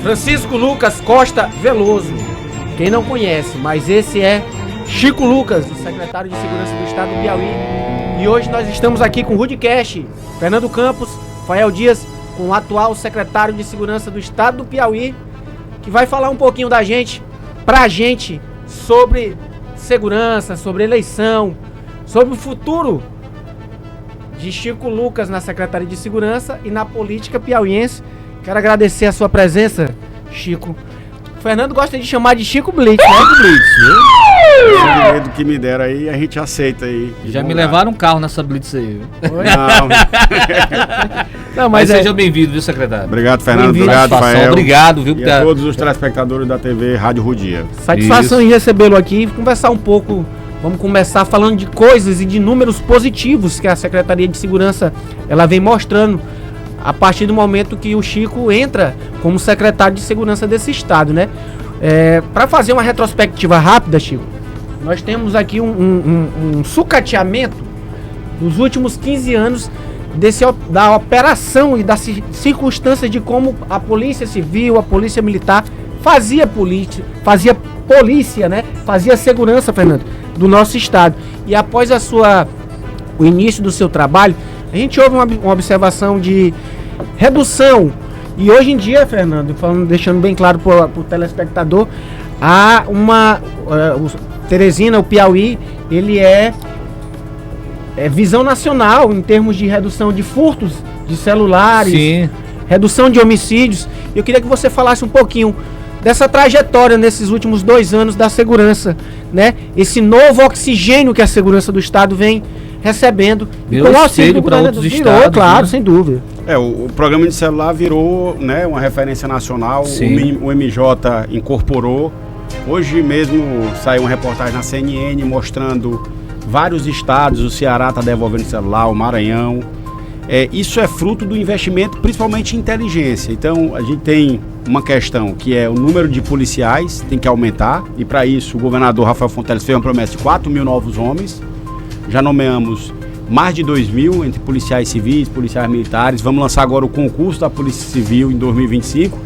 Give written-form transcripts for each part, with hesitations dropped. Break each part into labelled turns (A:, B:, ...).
A: Francisco Lucas Costa Veloso. Quem não conhece, mas esse é Chico Lucas, o secretário de Segurança do Estado do Piauí. E hoje nós estamos aqui com o Rudcast, Fernando Campos, Fael Dias, com o atual secretário de Segurança do Estado do Piauí, que vai falar um pouquinho pra gente, sobre segurança, sobre eleição, sobre o futuro de Chico Lucas na Secretaria de Segurança e na política piauiense. Quero agradecer a sua presença, Chico. O Fernando gosta de chamar de Chico Blitz, né?
B: Chico Blitz, viu? O medo que me deram aí, a gente aceita aí.
C: Já me levaram um carro nessa Blitz aí, viu?
A: Não,
C: mas seja bem-vindo, viu, secretário?
B: Obrigado, Fernando. Obrigado, Fael.
C: Obrigado, viu?
B: E a todos os telespectadores da TV Rádio Rudia.
A: Satisfação em recebê-lo aqui e conversar um pouco. Vamos começar falando de coisas e de números positivos que a Secretaria de Segurança ela vem mostrando a partir do momento que o Chico entra como secretário de Segurança desse estado, né? Para fazer uma retrospectiva rápida, Chico, nós temos aqui um sucateamento dos últimos 15 anos da operação e das circunstâncias de como a Polícia Civil, a Polícia Militar fazia polícia, né? Fazia segurança, Fernando, do nosso estado. E após o início do seu trabalho, a gente houve uma observação de redução. E hoje em dia, Fernando, deixando bem claro para o telespectador, há Teresina, o Piauí, ele é visão nacional em termos de redução de furtos de celulares, sim, redução de homicídios. Eu queria que você falasse um pouquinho dessa trajetória nesses últimos 2 anos da segurança, né? Esse novo oxigênio que a segurança do estado vem recebendo.
C: Virou espelho para outros estados.
A: Claro, né? Sem dúvida.
B: O programa de celular virou, né, uma referência nacional. O MJ incorporou. Hoje mesmo saiu uma reportagem na CNN mostrando vários estados. O Ceará está devolvendo celular, o Maranhão. Isso é fruto do investimento, principalmente em inteligência. Então, a gente tem uma questão que é o número de policiais tem que aumentar. E para isso, o governador Rafael Fonteles fez uma promessa de 4 mil novos homens. Já nomeamos mais de 2 mil entre policiais civis, policiais militares. Vamos lançar agora o concurso da Polícia Civil em 2025.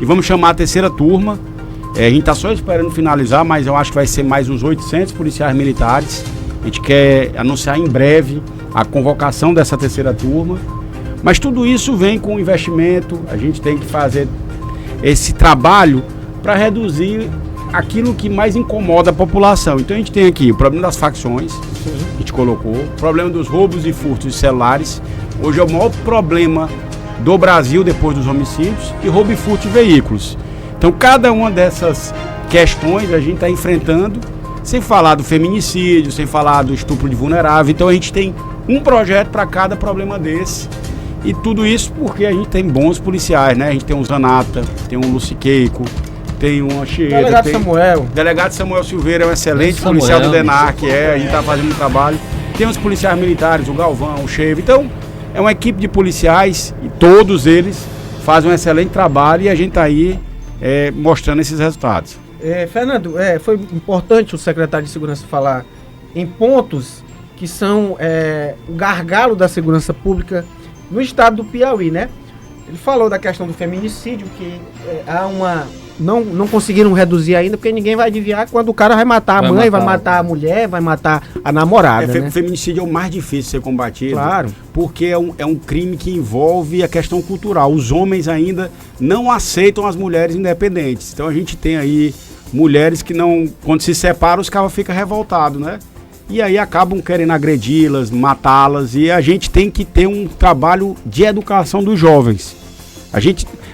B: E vamos chamar a terceira turma. A gente está só esperando finalizar, mas eu acho que vai ser mais uns 800 policiais militares. A gente quer anunciar em breve a convocação dessa terceira turma, mas tudo isso vem com investimento. A gente tem que fazer esse trabalho para reduzir aquilo que mais incomoda a população. Então a gente tem aqui o problema das facções, a gente colocou, o problema dos roubos e furtos de celulares. Hoje é o maior problema do Brasil depois dos homicídios, e roubo e furto de veículos. Então cada uma dessas questões a gente está enfrentando, sem falar do feminicídio, sem falar do estupro de vulnerável. Então a gente tem um projeto para cada problema desse. E tudo isso porque a gente tem bons policiais, né? A gente tem um Zanata, tem um Luciqueico, tem um Anchieta. Delegado Samuel Silveira é um excelente policial do DENARC, a gente está fazendo um trabalho. Tem os policiais militares, o Galvão, o Cheve. Então, é uma equipe de policiais e todos eles fazem um excelente trabalho e a gente está aí mostrando esses resultados.
A: Fernando, foi importante o secretário de Segurança falar em pontos que são o gargalo da segurança pública no estado do Piauí, né? Ele falou da questão do feminicídio, que não conseguiram reduzir ainda, porque ninguém vai adivinhar quando o cara vai matar a mãe, vai matar a mulher, vai matar a namorada, né?
B: Feminicídio é o mais difícil de ser combatido,
A: claro,
B: porque é um crime que envolve a questão cultural. Os homens ainda não aceitam as mulheres independentes. Então a gente tem aí mulheres que não, quando se separam, os caras ficam revoltados, né? E aí acabam querendo agredi-las, matá-las, e a gente tem que ter um trabalho de educação dos jovens.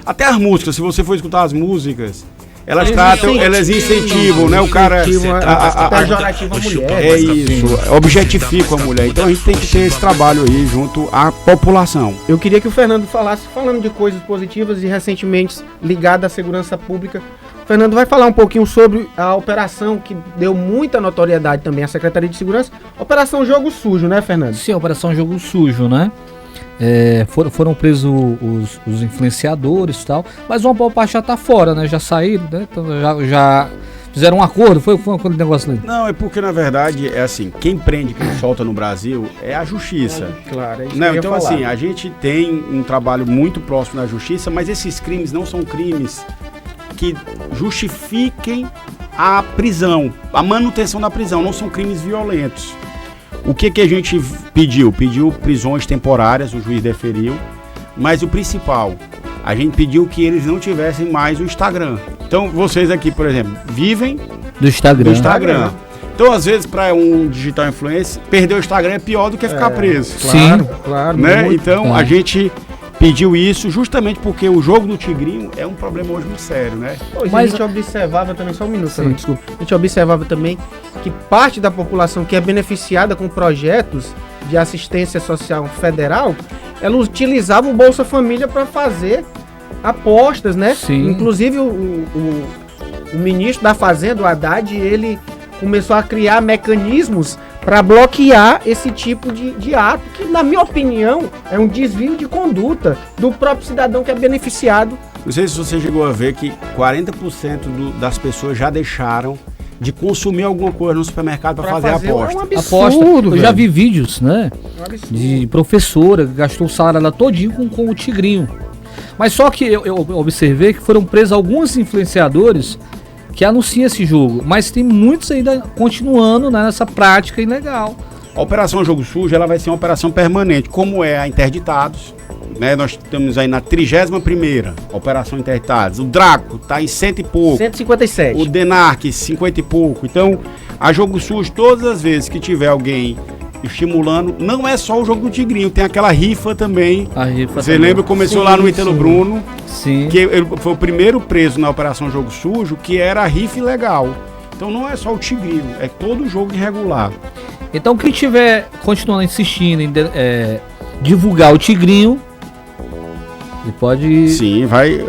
B: Até as músicas, se você for escutar as músicas, elas incentivam, né? O cara
A: pejorativa a mulher.
B: É isso, objetificam a mulher. Então a gente tem que ter esse trabalho aí junto à população.
A: Eu queria que o Fernando falasse, falando de coisas positivas e recentemente ligada à segurança pública. O Fernando vai falar um pouquinho sobre a operação que deu muita notoriedade também à Secretaria de Segurança, Operação Jogo Sujo, né, Fernando?
C: Sim, Operação Jogo Sujo, né? Foram presos os influenciadores e tal, mas uma boa parte já tá fora, né? Já saíram, né? Então, já fizeram um acordo, foi aquele negócio ali.
B: Não, é porque na verdade é assim, quem prende, quem solta no Brasil é a justiça.
A: Claro, é isso.
B: Não, então assim, a gente tem um trabalho muito próximo da justiça, mas esses crimes não são crimes que justifiquem a prisão, a manutenção da prisão, não são crimes violentos. O que a gente pediu? Pediu prisões temporárias, o juiz deferiu, mas o principal, a gente pediu que eles não tivessem mais o Instagram. Então, vocês aqui, por exemplo, vivem
C: do Instagram.
B: Então, às vezes, para um digital influencer, perder o Instagram é pior do que ficar preso.
C: Sim,
B: claro. Né? Então, a gente pediu isso justamente porque o jogo do tigrinho é um problema hoje muito sério, né?
A: Mas a gente observava também, só um minuto, desculpa. A gente observava também que parte da população que é beneficiada com projetos de assistência social federal, ela utilizava o Bolsa Família para fazer apostas, né?
C: Sim.
A: Inclusive o ministro da Fazenda, o Haddad, ele começou a criar mecanismos para bloquear esse tipo de ato, que na minha opinião é um desvio de conduta do próprio cidadão que é beneficiado.
B: Não sei se você chegou a ver que 40% das pessoas já deixaram de consumir alguma coisa no supermercado para fazer aposta.
A: É um absurdo,
C: Eu já vi vídeos, né, de professora que gastou o salário dela todinho com o tigrinho. Mas só que eu observei que foram presos alguns influenciadores que anunciam esse jogo, mas tem muitos ainda continuando, né, nessa prática ilegal.
B: A Operação Jogo Sujo, ela vai ser uma operação permanente, como é a Interditados, né? Nós estamos aí na 31ª Operação Interditados. O Draco está em 100 e pouco.
A: 157.
B: O Denark, 50 e pouco. Então, a Jogo Sujo, todas as vezes que tiver alguém estimulando, não é só o jogo do tigrinho, tem aquela rifa também.
C: A rifa
B: Você lembra, começou lá no Italo Bruno, que ele foi o primeiro preso na Operação Jogo Sujo, que era a rifa ilegal. Então não é só o tigrinho, é todo o jogo irregular.
C: Então quem estiver continuando insistindo em divulgar o tigrinho, ele pode...
B: Sim, vai.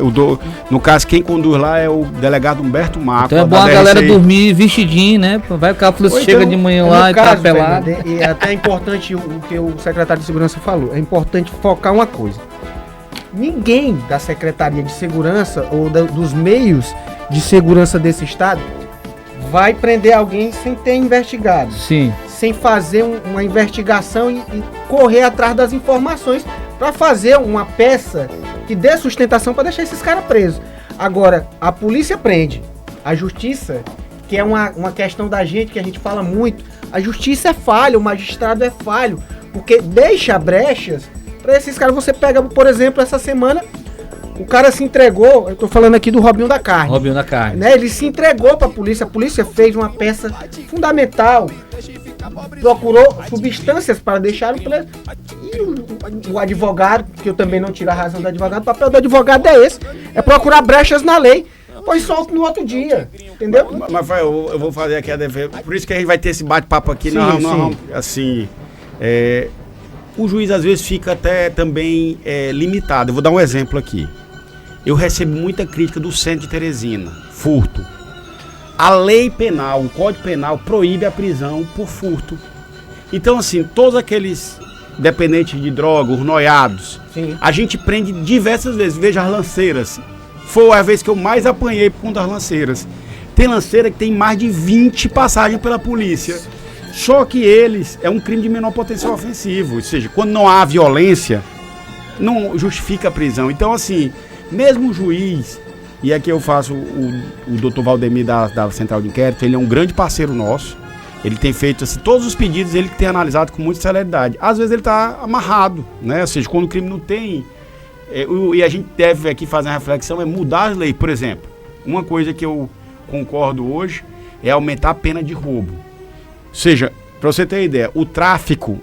B: No caso, quem conduz lá é o delegado Humberto Marco.
C: Então é bom a galera dormir vestidinho, né? Vai que a polícia chega de manhã lá e tá pelado.
A: E é até importante o que o secretário de Segurança falou. É importante focar uma coisa. Ninguém da Secretaria de Segurança ou dos meios de segurança desse estado vai prender alguém sem ter investigado.
C: Sim.
A: Sem fazer uma investigação e correr atrás das informações para fazer uma peça que dê sustentação para deixar esses caras presos. Agora, a polícia prende. A justiça, que é uma questão da gente, que a gente fala muito, a justiça é falha, o magistrado é falho, porque deixa brechas para esses caras. Você pega, por exemplo, essa semana, o cara se entregou, eu tô falando aqui do Robinho da Carne.
C: Robinho da Carne.
A: Né? Ele se entregou para a polícia fez uma peça fundamental, procurou substâncias para deixar o preso. E o advogado, que eu também não tiro a razão do advogado, o papel do advogado é esse, é procurar brechas na lei, pois solta no outro dia, entendeu?
B: Mas eu vou fazer aqui a defesa, por isso que a gente vai ter esse bate-papo aqui, assim, o juiz às vezes fica até também limitado. Eu vou dar um exemplo aqui. Eu recebo muita crítica do centro de Teresina, furto. A lei penal, o Código Penal proíbe a prisão por furto. Então, assim, todos aqueles dependentes de droga, os noiados, a gente prende diversas vezes. Veja as lanceiras. Foi a vez que eu mais apanhei por conta das lanceiras. Tem lanceira que tem mais de 20 passagens pela polícia. Só que eles, é um crime de menor potencial ofensivo. Ou seja, quando não há violência, não justifica a prisão. Então, assim, mesmo o juiz, e aqui eu faço o doutor Valdemir da Central de Inquérito, ele é um grande parceiro nosso. Ele tem feito assim, todos os pedidos, ele tem analisado com muita celeridade. Às vezes ele está amarrado, né? Ou seja, quando o crime não tem... e a gente deve aqui fazer uma reflexão, é mudar as leis. Por exemplo, uma coisa que eu concordo hoje é aumentar a pena de roubo. Ou seja, para você ter ideia, o tráfico,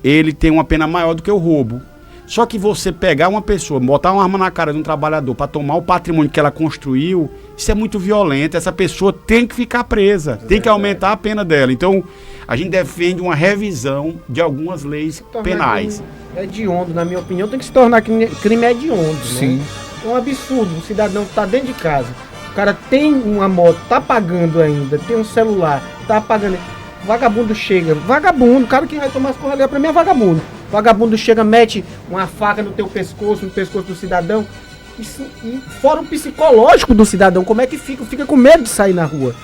B: ele tem uma pena maior do que o roubo. Só que você pegar uma pessoa, botar uma arma na cara de um trabalhador para tomar o patrimônio que ela construiu, isso é muito violento. Essa pessoa tem que ficar presa, tem que aumentar a pena dela. Então, a gente defende uma revisão de algumas leis penais.
A: Hediondo, na minha opinião, tem que se tornar crime hediondo.
C: Sim.
A: Né? É um absurdo. O cidadão que está dentro de casa, o cara tem uma moto, tá pagando ainda, tem um celular, tá pagando. Vagabundo chega, o cara que vai tomar as porra pra mim é vagabundo. Vagabundo chega, mete uma faca no teu pescoço, no pescoço do cidadão. E fora o psicológico do cidadão, como é que fica? Fica com medo de sair na rua.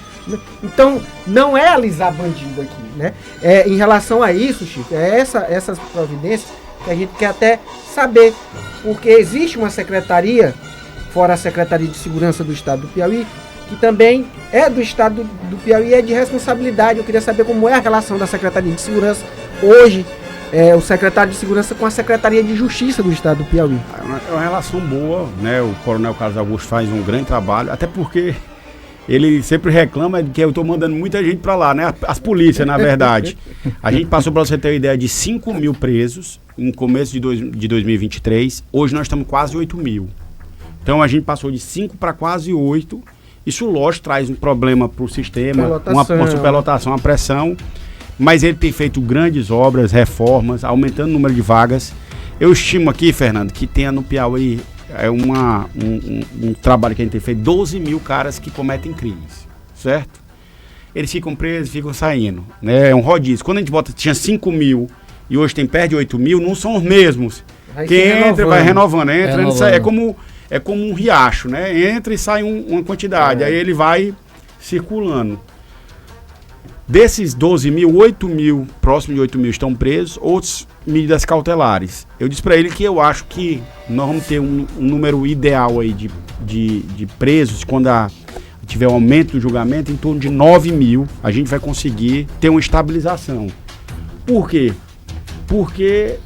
A: Então, não é alisar bandido aqui, né? Em relação a isso, Chico, essas providências que a gente quer até saber. Porque existe uma secretaria fora a Secretaria de Segurança do Estado do Piauí, que também é do Estado do Piauí, é de responsabilidade. Eu queria saber como é a relação da Secretaria de Segurança hoje, o secretário de Segurança com a Secretaria de Justiça do Estado do Piauí.
B: É uma relação boa, né? O Coronel Carlos Augusto faz um grande trabalho, até porque ele sempre reclama de que eu estou mandando muita gente para lá, né? As polícias, na verdade. A gente passou, para você ter uma ideia, de 5 mil presos em começo de 2023. Hoje nós estamos quase 8 mil. Então a gente passou de 5 para quase 8. Isso, lógico, traz um problema para o sistema, uma superlotação, uma pressão. Mas ele tem feito grandes obras, reformas, aumentando o número de vagas. Eu estimo aqui, Fernando, que tenha no Piauí um trabalho que a gente tem feito, 12 mil caras que cometem crimes, certo? Eles ficam presos, ficam saindo, né? É um rodízio. Quando a gente tinha 5 mil e hoje tem perto de 8 mil, não são os mesmos. Quem entra, vai renovando, entra e sai. É como um riacho, né? Entra e sai uma quantidade, aí ele vai circulando. Desses 12 mil, 8 mil, próximo de 8 mil estão presos, outros medidas cautelares. Eu disse para ele que eu acho que nós vamos ter um número ideal aí de presos, quando tiver um aumento do julgamento, em torno de 9 mil, a gente vai conseguir ter uma estabilização. Por quê? Porque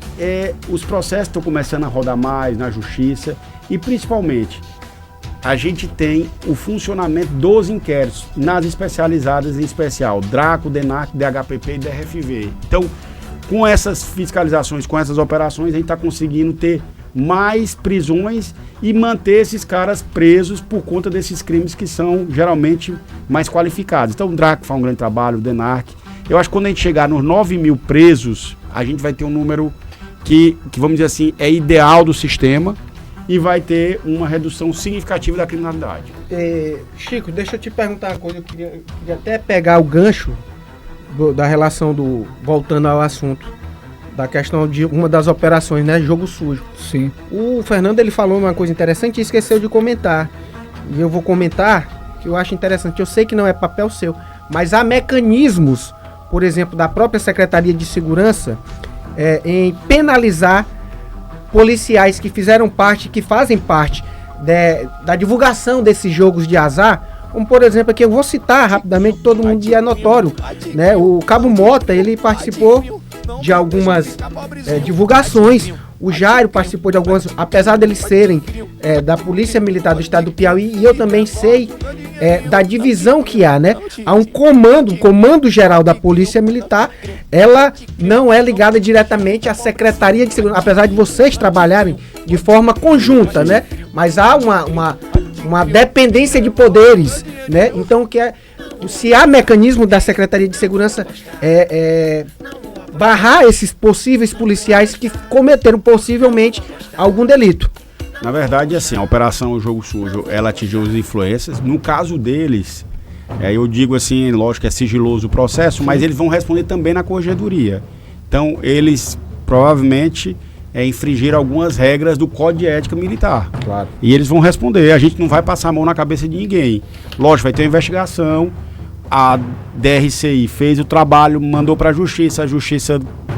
B: os processos estão começando a rodar mais na justiça e, principalmente, a gente tem o funcionamento dos inquéritos nas especializadas, em especial DRACO, DENARC, DHPP e DRFV. Então, com essas fiscalizações, com essas operações, a gente está conseguindo ter mais prisões e manter esses caras presos por conta desses crimes que são geralmente mais qualificados. Então, o DRACO faz um grande trabalho, o DENARC. Eu acho que quando a gente chegar nos 9 mil presos, a gente vai ter um número que, vamos dizer assim, é ideal do sistema, e vai ter uma redução significativa da criminalidade.
A: Chico, deixa eu te perguntar uma coisa, eu queria até pegar o gancho da relação voltando ao assunto, da questão de uma das operações, né, jogo sujo.
C: Sim.
A: O Fernando, ele falou uma coisa interessante e esqueceu de comentar, e eu vou comentar, que eu acho interessante. Eu sei que não é papel seu, mas há mecanismos, por exemplo, da própria Secretaria de Segurança, em penalizar policiais que fizeram parte, que fazem parte da divulgação desses jogos de azar, como por exemplo aqui eu vou citar rapidamente, todo mundo é notório, né? O Cabo Mota, ele participou de algumas divulgações, o Jairo participou de algumas, apesar deles serem da Polícia Militar do Estado do Piauí, e eu também sei da divisão que há, né? Há um comando geral da Polícia Militar, ela não é ligada diretamente à Secretaria de Segurança, apesar de vocês trabalharem de forma conjunta, né? Mas há uma dependência de poderes, né? Então, se há mecanismo da Secretaria de Segurança barrar esses possíveis policiais que cometeram possivelmente algum delito.
B: Na verdade, assim, a operação Jogo Sujo, ela atingiu os influencers. No caso deles, eu digo assim, lógico que é sigiloso o processo, mas eles vão responder também na corregedoria. Então, eles provavelmente infringiram algumas regras do Código de Ética Militar.
C: Claro.
B: E eles vão responder. A gente não vai passar a mão na cabeça de ninguém. Lógico, vai ter uma investigação. A DRCI fez o trabalho, mandou para a Justiça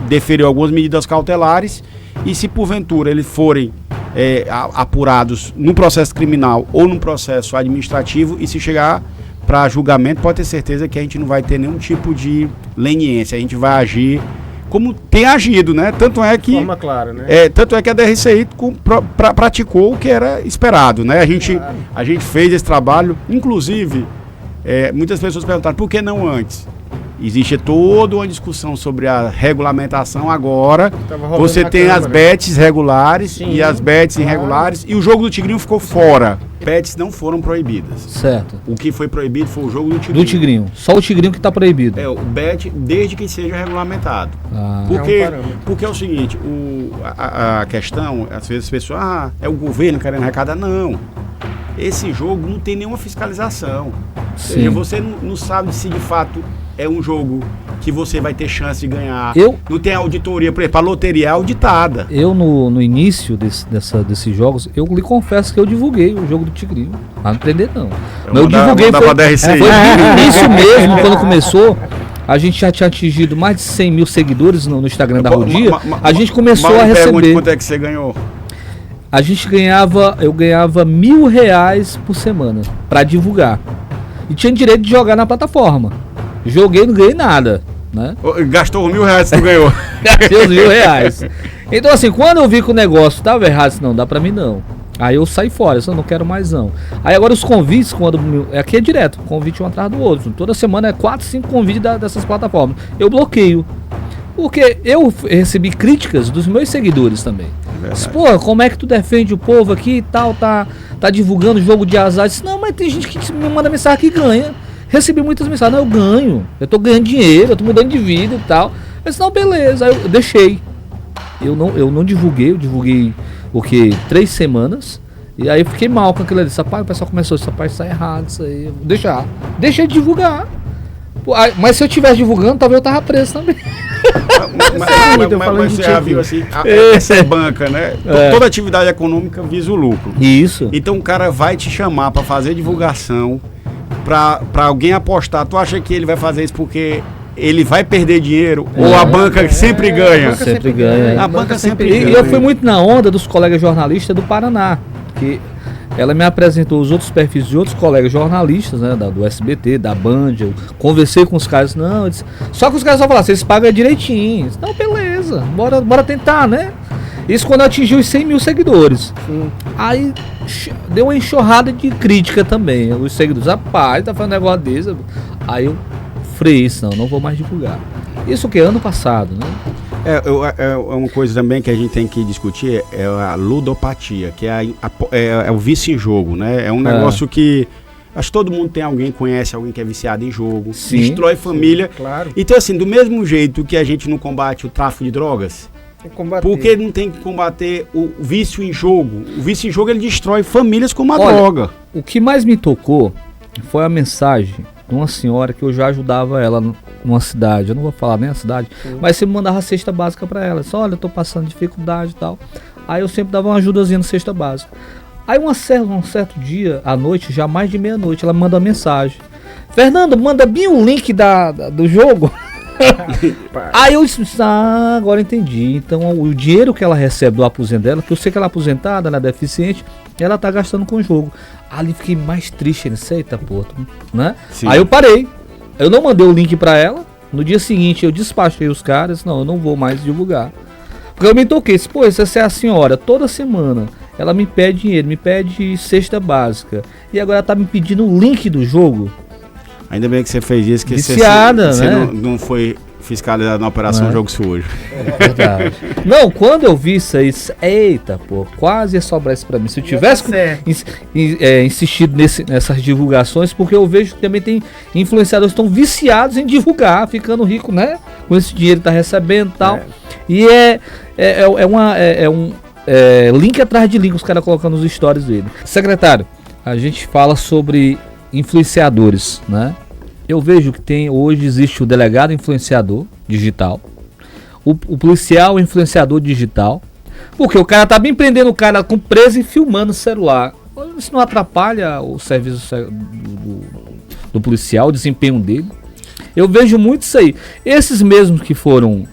B: deferiu algumas medidas cautelares, e se porventura eles forem apurados no processo criminal ou no processo administrativo, e se chegar para julgamento, pode ter certeza que a gente não vai ter nenhum tipo de leniência, a gente vai agir como tem agido, né? Tanto é que,
A: forma clara, né?
B: Tanto é que a DRCI praticou o que era esperado, né? A gente fez esse trabalho, inclusive. Muitas pessoas perguntaram por que não antes. Existe toda uma discussão sobre a regulamentação agora. Você tem as bets regulares. Sim. E as bets irregulares, e o jogo do Tigrinho ficou fora. Bets não foram proibidas.
C: Certo.
B: O que foi proibido foi o jogo do Tigrinho.
C: Do Tigrinho. Só o Tigrinho que está proibido.
B: O bet, desde que seja regulamentado. Porque é o seguinte, a questão, às vezes as pessoas, é o governo querendo arrecadar. Não. Esse jogo não tem nenhuma fiscalização. Ou seja, você não sabe se de fato é um jogo que você vai ter chance de ganhar. Não tem auditoria, por exemplo, a loteria é auditada.
C: Eu, no início desses jogos, eu lhe confesso que eu divulguei o jogo do Tigrinho. Não entender, não. Eu divulguei, foi no início mesmo, quando começou. A gente já tinha atingido mais de 100 mil seguidores no Instagram da Rodia. A gente começou a receber.
B: Quanto é que você ganhou?
C: eu ganhava R$1.000 por semana pra divulgar. E tinha direito de jogar na plataforma. Joguei, não ganhei nada, né?
B: Gastou R$1.000 que tu ganhou.
C: Gastei os R$1.000. Então assim, quando eu vi que o negócio tava errado, disse, não, dá pra mim não. Aí eu saí fora, eu não quero mais não. Aí agora os convites, aqui é direto, convite um atrás do outro. Toda semana é 4, 5 convites dessas plataformas. Eu bloqueio. Porque eu recebi críticas dos meus seguidores também. Pô, como é que tu defende o povo aqui e tal, tá divulgando jogo de azar? Eu disse, não, mas tem gente que me manda mensagem que ganha. Recebi muitas mensagens, não, eu ganho, eu tô ganhando dinheiro, eu tô mudando de vida e tal. Eu disse, não, beleza, aí eu deixei. Eu não divulguei, eu divulguei o que? 3 semanas. E aí eu fiquei mal com aquilo ali. Rapaz, o pessoal começou, rapaz, isso tá errado, isso aí. Deixei de divulgar. Pô, mas se eu tivesse divulgando, talvez eu tava preso também.
B: Mas você já viu assim, essa banca, né? Toda atividade econômica visa o lucro.
C: Isso.
B: Então o cara vai te chamar pra fazer divulgação, pra alguém apostar. Tu acha que ele vai fazer isso porque ele vai perder dinheiro? Ou a banca sempre ganha?
C: Sempre ganha.
B: A banca sempre ganha.
C: E eu fui muito na onda dos colegas jornalistas do Paraná, que ela me apresentou os outros perfis de outros colegas jornalistas, né, do SBT, da Band. Eu conversei com os caras, não, disse, só que os caras só falaram, vocês pagam direitinho. Disse, não, beleza, bora tentar, né? Isso quando atingiu os 100 mil seguidores. Aí deu uma enxurrada de crítica também. Os seguidores, rapaz, tá fazendo um negócio desse. Aí eu freiei isso, não vou mais divulgar. Isso que ano passado, né?
B: É uma coisa também que a gente tem que discutir, é a ludopatia, que é o vício em jogo, né? É um negócio que acho que todo mundo tem alguém, conhece alguém que é viciado em jogo, destrói família.
A: Claro.
B: Então assim, do mesmo jeito que a gente não combate o tráfico de drogas, porque não tem que combater o vício em jogo. O vício em jogo ele destrói famílias como a droga.
C: O que mais me tocou foi a mensagem de uma senhora que eu já ajudava ela numa cidade, eu não vou falar nem a cidade, mas sempre mandava cesta básica pra ela. Só, olha, eu tô passando dificuldade e tal. Aí eu sempre dava uma ajudazinha na cesta básica. Aí um certo dia, à noite, já mais de meia-noite, ela manda uma mensagem: Fernando, manda bem o link do jogo. Aí eu disse, agora entendi. Então o dinheiro que ela recebe do aposento dela, que eu sei que ela é aposentada, ela é deficiente, ela tá gastando com o jogo. Ali fiquei mais triste, eita pô, né? Sim. Aí eu parei. Eu não mandei o link pra ela. No dia seguinte eu despachei os caras. Não, eu não vou mais divulgar. Porque eu me toquei, pô, essa é a senhora, toda semana ela me pede dinheiro, me pede cesta básica. E agora ela tá me pedindo o link do jogo.
B: Ainda bem que você fez isso, que
C: viciada,
B: você
C: né?
B: não foi fiscalizado na operação Jogo Sujo.
C: É verdade. Não, quando eu vi isso aí, eita, pô, quase ia sobrar isso pra mim. Se eu tivesse insistido nessas divulgações, porque eu vejo que também tem influenciadores que estão viciados em divulgar, ficando rico, né? Com esse dinheiro que tá recebendo e tal. E link atrás de link, os caras colocando nos stories dele. Secretário, a gente fala sobre influenciadores, né? Eu vejo que hoje existe o delegado influenciador digital, o policial influenciador digital, porque o cara tá bem prendendo o cara com preso e filmando o celular. Isso não atrapalha o serviço do policial, o desempenho dele? Eu vejo muito isso aí. Esses mesmos que foram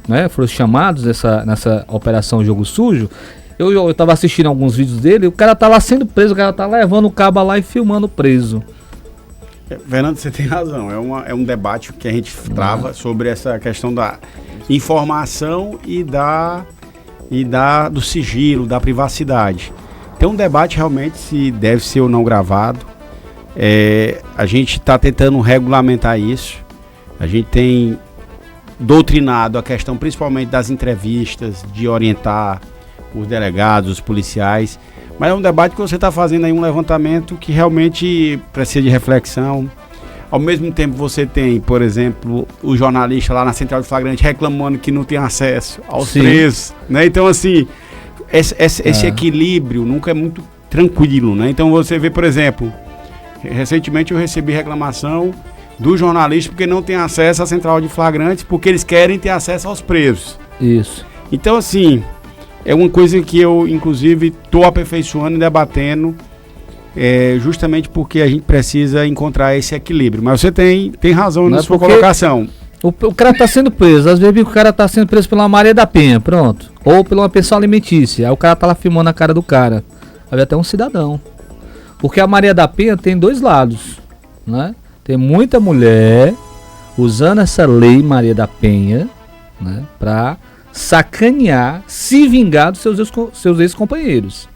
C: chamados nessa operação Jogo Sujo, eu tava assistindo alguns vídeos dele, o cara tá lá sendo preso, o cara tá levando o cabo lá e filmando preso.
B: Fernando, você tem razão, é um debate que a gente trava sobre essa questão da informação e do sigilo, da privacidade. Tem um debate realmente se deve ser ou não gravado. A gente está tentando regulamentar isso. A gente tem doutrinado a questão principalmente das entrevistas, de orientar os delegados, os policiais. Mas é um debate que você está fazendo aí um levantamento que realmente precisa de reflexão. Ao mesmo tempo você tem, por exemplo, o jornalista lá na Central de Flagrante reclamando que não tem acesso aos presos, né? Então assim, esse equilíbrio nunca é muito tranquilo, né? Então você vê, por exemplo, recentemente eu recebi reclamação do jornalista porque não tem acesso à Central de Flagrantes, porque eles querem ter acesso aos presos.
C: Isso.
B: Então assim, é uma coisa que eu, inclusive, estou aperfeiçoando e debatendo, justamente porque a gente precisa encontrar esse equilíbrio. Mas você tem razão na sua colocação.
C: O cara está sendo preso, às vezes o cara está sendo preso pela Maria da Penha, pronto. Ou pela uma pessoa alimentícia, aí o cara tá lá filmando a cara do cara. vai ver até um cidadão. Porque a Maria da Penha tem dois lados, né? Tem muita mulher usando essa lei Maria da Penha, né, para sacanear, se vingar dos seus ex-companheiros.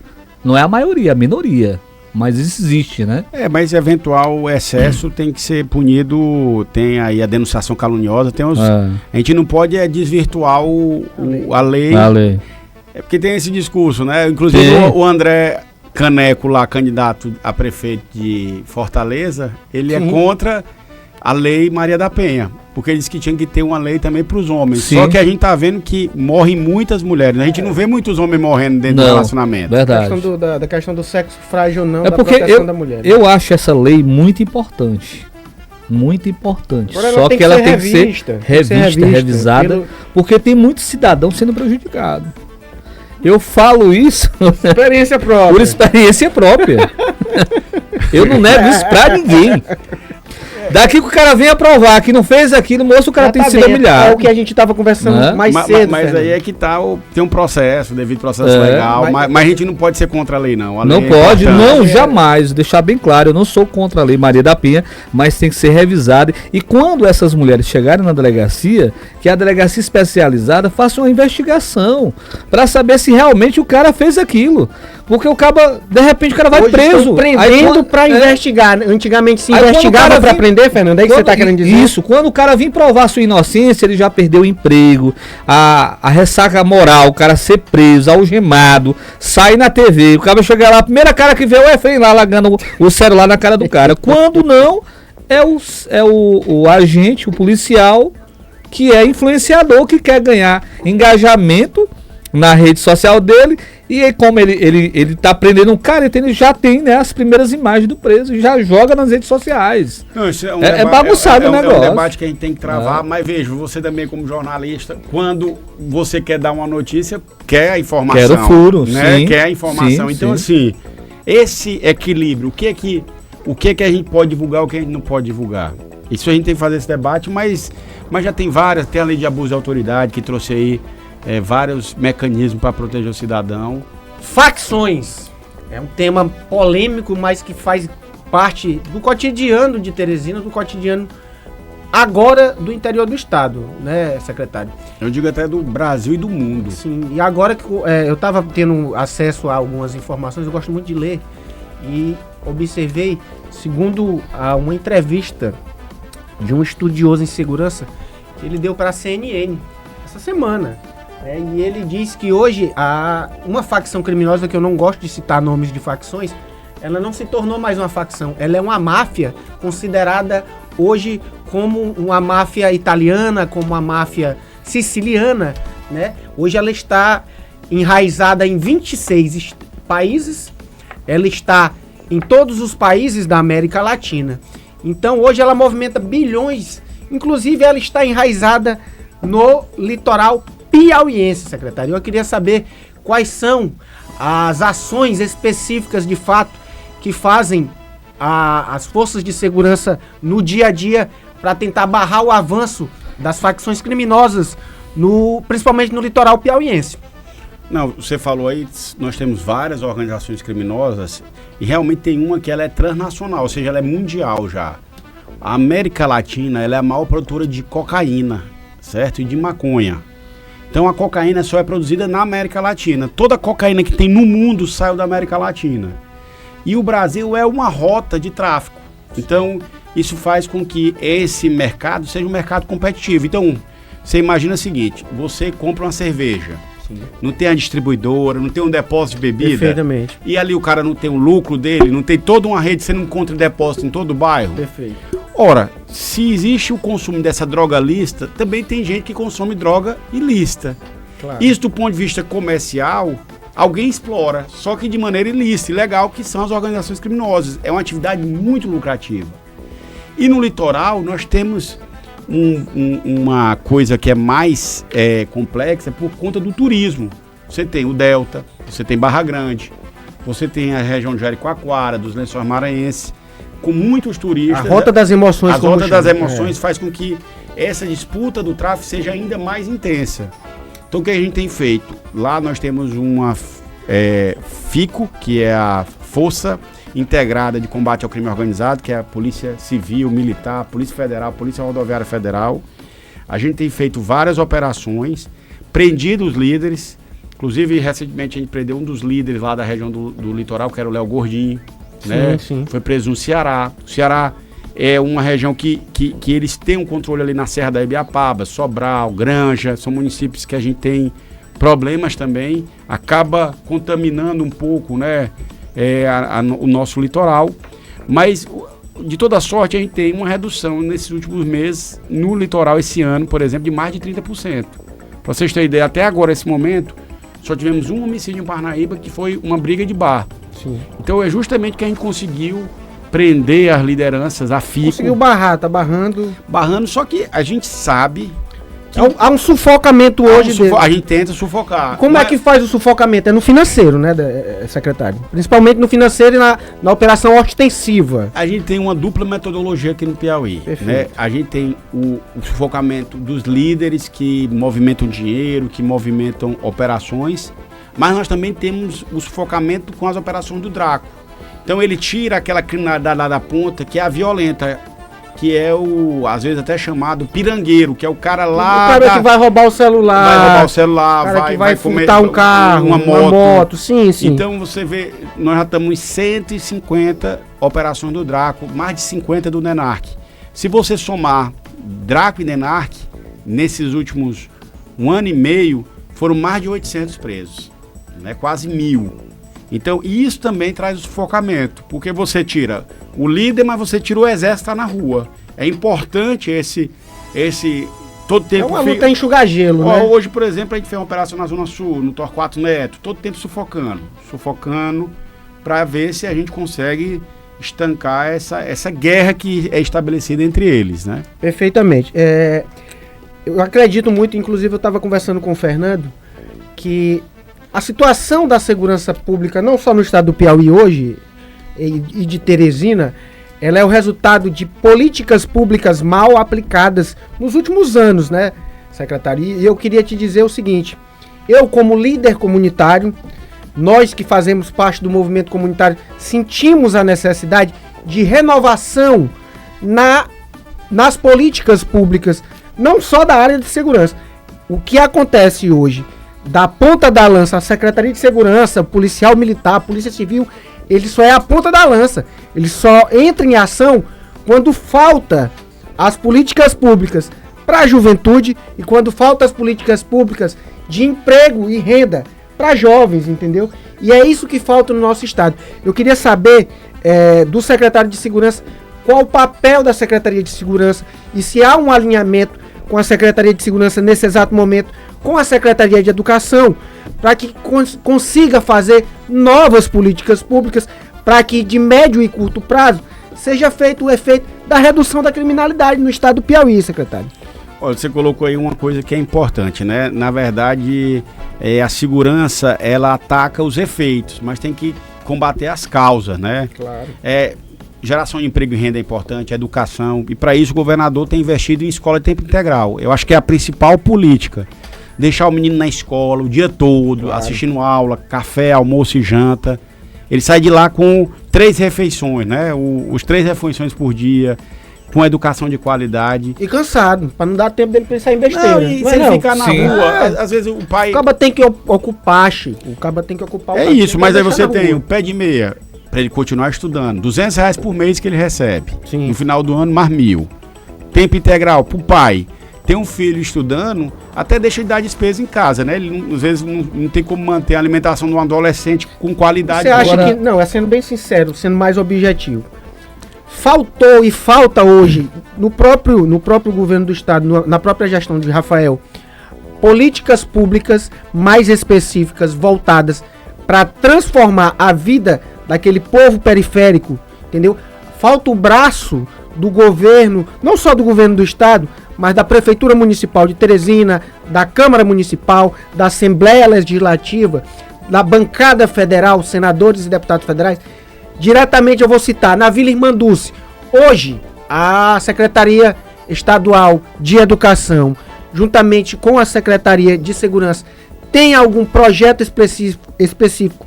C: Não é a maioria, a minoria. Mas isso existe, né?
B: Mas eventual excesso tem que ser punido. Tem aí a denunciação caluniosa. Tem os, a gente não pode desvirtuar a lei.
C: A lei.
B: É porque tem esse discurso, né? Inclusive o André Caneco, lá, candidato a prefeito de Fortaleza, ele é contra a lei Maria da Penha. Porque ele disse que tinha que ter uma lei também para os homens. Sim. Só que a gente tá vendo que morrem muitas mulheres. Né? A gente não vê muitos homens morrendo dentro do relacionamento.
C: Verdade.
A: Da questão do sexo frágil ou não,
C: da proteção da mulher. Eu acho essa lei muito importante. Muito importante. Só que ela tem que ser revista, revisada, porque tem muito cidadão sendo prejudicado. Eu falo isso
A: experiência própria.
C: Por experiência própria. Eu não nego isso pra ninguém. Daqui que o cara vem aprovar que não fez aquilo, moço, o cara tem sido humilhado.
A: É o que a gente estava conversando mais cedo.
B: Mas aí é que tá, tem um processo, devido processo legal, mas a gente não pode ser contra a lei, não.
C: Não pode, não, jamais. Deixar bem claro, eu não sou contra a lei Maria da Penha, mas tem que ser revisada. E quando essas mulheres chegarem na delegacia, que a delegacia especializada faça uma investigação para saber se realmente o cara fez aquilo. Porque o cara, de repente, o cara vai preso.
A: Prendendo para investigar. Antigamente se investigava para prender, Fernando. É que você tá querendo dizer?
C: Isso, quando o cara vir provar sua inocência, ele já perdeu o emprego, a ressaca moral, o cara ser preso, algemado, sair na TV, o cara chegar lá, a primeira cara que vê o EFEM lá largando o celular na cara do cara. Quando não, é o agente, o policial, que é influenciador, que quer ganhar engajamento na rede social dele. E aí, como ele tá prendendo um cara, ele já tem, né, as primeiras imagens do preso e já joga nas redes sociais.
B: Não, isso
C: é bagunçado o negócio.
B: É um debate que a gente tem que travar, mas veja, você também como jornalista, quando você quer dar uma notícia, quer a informação.
C: Quer o furo,
B: né?
C: Sim,
B: quer a informação.
C: Sim,
B: então, assim, esse equilíbrio, o que é que a gente pode divulgar, o que a gente não pode divulgar? Isso a gente tem que fazer esse debate, mas já tem tem a lei de abuso de autoridade que trouxe aí vários mecanismos para proteger o cidadão.
A: Facções. É um tema polêmico, mas que faz parte do cotidiano de Teresina, do cotidiano agora do interior do estado, né, secretário?
B: Eu digo até do Brasil e do mundo.
A: Sim, e agora que eu estava tendo acesso a algumas informações, eu gosto muito de ler, e observei, segundo uma entrevista de um estudioso em segurança, que ele deu para a CNN essa semana. E ele diz que hoje uma facção criminosa, que eu não gosto de citar nomes de facções, ela não se tornou mais uma facção, ela é uma máfia considerada hoje como uma máfia italiana, como uma máfia siciliana, né? Hoje ela está enraizada em 26 países, ela está em todos os países da América Latina. Então hoje ela movimenta bilhões, inclusive ela está enraizada no litoral piauiense, secretário. Eu queria saber quais são as ações específicas de fato que fazem as forças de segurança no dia a dia para tentar barrar o avanço das facções criminosas, principalmente no litoral piauiense.
B: Não, você falou aí, nós temos várias organizações criminosas e realmente tem uma que ela é transnacional, ou seja, ela é mundial já. A América Latina, ela é a maior produtora de cocaína, certo? E de maconha. Então a cocaína só é produzida na América Latina. Toda a cocaína que tem no mundo saiu da América Latina. E o Brasil é uma rota de tráfico. Então isso faz com que esse mercado seja um mercado competitivo. Então você imagina o seguinte, você compra uma cerveja, não tem a distribuidora, não tem um depósito de bebida.
A: Perfeitamente.
B: E ali o cara não tem o lucro dele, não tem toda uma rede, você não encontra depósito em todo o bairro.
A: Perfeito.
B: Ora, se existe o consumo dessa droga lícita, também tem gente que consome droga ilícita. Claro. Isso do ponto de vista comercial, alguém explora, só que de maneira ilícita, ilegal, que são as organizações criminosas. É uma atividade muito lucrativa. E no litoral nós temos uma coisa que é mais complexa por conta do turismo. Você tem o Delta, você tem Barra Grande, você tem a região de Jericoacoara, dos Lençóis Maranhenses, com muitos turistas.
A: A rota das emoções.
B: A rota das emoções faz com que essa disputa do tráfico seja ainda mais intensa. Então o que a gente tem feito? Lá nós temos FICO, que é a Força Integrada de Combate ao Crime Organizado, que é a Polícia Civil, Militar, Polícia Federal, Polícia Rodoviária Federal. A gente tem feito várias operações, prendido os líderes, inclusive recentemente a gente prendeu um dos líderes lá da região do litoral, que era o Léo Gordinho, né?
A: Sim.
B: Foi preso no Ceará. O Ceará é uma região que eles têm um controle ali na Serra da Ibiapaba, Sobral, Granja, são municípios que a gente tem problemas também, acaba contaminando um pouco, né, o nosso litoral, mas de toda sorte a gente tem uma redução nesses últimos meses no litoral esse ano, por exemplo, de mais de 30%. Para vocês terem ideia, até agora, esse momento, só tivemos um homicídio em Parnaíba, que foi uma briga de bar.
A: Sim.
B: Então é justamente que a gente conseguiu prender as lideranças, a FICO.
A: Conseguiu barrar, tá barrando.
B: Barrando, só que a gente sabe que
A: há um sufocamento hoje dele.
B: A gente tenta sufocar.
A: Como é que faz o sufocamento? É no financeiro, né, secretário? Principalmente no financeiro e na operação ostensiva.
B: A gente tem uma dupla metodologia aqui no Piauí. Né? A gente tem o sufocamento dos líderes que movimentam dinheiro, que movimentam operações, mas nós também temos o sufocamento com as operações do Draco. Então ele tira aquela criminalidade lá da ponta, que é a violenta, que é às vezes até chamado pirangueiro, que é o cara lá...
A: O cara que vai roubar o celular.
B: Vai roubar o celular,
A: o cara que vai furtar um carro, uma moto. Sim.
B: Então você vê, nós já estamos em 150 operações do Draco, mais de 50 do Nenarc. Se você somar Draco e Nenarc, nesses últimos 1 ano e meio, foram mais de 800 presos, né? Quase 1.000. Então, isso também traz o sufocamento, porque você tira o líder, mas você tira o exército que está na rua. É importante esse todo tempo...
A: É uma luta enxugar gelo, né?
B: Hoje, por exemplo, a gente fez uma operação na Zona Sul, no Torquato Neto, todo tempo sufocando, para ver se a gente consegue estancar essa guerra que é estabelecida entre eles, né?
A: Perfeitamente. Eu acredito muito, inclusive eu estava conversando com o Fernando, que a situação da segurança pública, não só no estado do Piauí hoje, e de Teresina, ela é o resultado de políticas públicas mal aplicadas nos últimos anos, né, secretário? E eu queria te dizer o seguinte, eu como líder comunitário, nós que fazemos parte do movimento comunitário, sentimos a necessidade de renovação nas políticas públicas, não só da área de segurança. O que acontece hoje, da ponta da lança, a Secretaria de Segurança, policial militar, polícia civil, ele só é a ponta da lança. Ele só entra em ação quando falta as políticas públicas para a juventude e quando falta as políticas públicas de emprego e renda para jovens, entendeu? E é isso que falta no nosso estado. Eu queria saber do secretário de Segurança qual o papel da Secretaria de Segurança e se há um alinhamento com a Secretaria de Segurança nesse exato momento, com a Secretaria de Educação, para que consiga fazer novas políticas públicas, para que de médio e curto prazo seja feito o efeito da redução da criminalidade no estado do Piauí, secretário.
B: Olha, você colocou aí uma coisa que é importante, né? Na verdade, a segurança, ela ataca os efeitos, mas tem que combater as causas, né?
A: Claro.
B: Geração de emprego e renda é importante, educação, e para isso o governador tem investido em escola de tempo integral. Eu acho que é a principal política. Deixar o menino na escola o dia todo, claro, assistindo aula, café, almoço e janta. Ele sai de lá com 3 refeições, né? Os 3 refeições por dia, com educação de qualidade.
A: E cansado, para não dar tempo dele pensar em besteira.
B: Não, e se ele ficar na rua, às vezes o pai...
A: O caba tem que ocupar, Chico. O caba tem que ocupar o
B: isso, mas aí você tem o pé de meia, para ele continuar estudando. R$200 por mês que ele recebe.
A: Sim.
B: No final do ano, mais 1.000. Tempo integral pro pai. Tem um filho estudando, até deixa de dar despesa em casa, né? Ele, às vezes, não tem como manter a alimentação de um adolescente com qualidade.
A: Você acha que... Não, sendo bem sincero, sendo mais objetivo. Faltou e falta hoje, no próprio governo do estado, na própria gestão de Rafael, políticas públicas mais específicas, voltadas para transformar a vida daquele povo periférico, entendeu? Falta o braço do governo, não só do governo do estado, mas da Prefeitura Municipal de Teresina, da Câmara Municipal, da Assembleia Legislativa, da bancada federal, senadores e deputados federais. Diretamente eu vou citar, na Vila Irmanduce, hoje a Secretaria Estadual de Educação, juntamente com a Secretaria de Segurança, tem algum projeto específico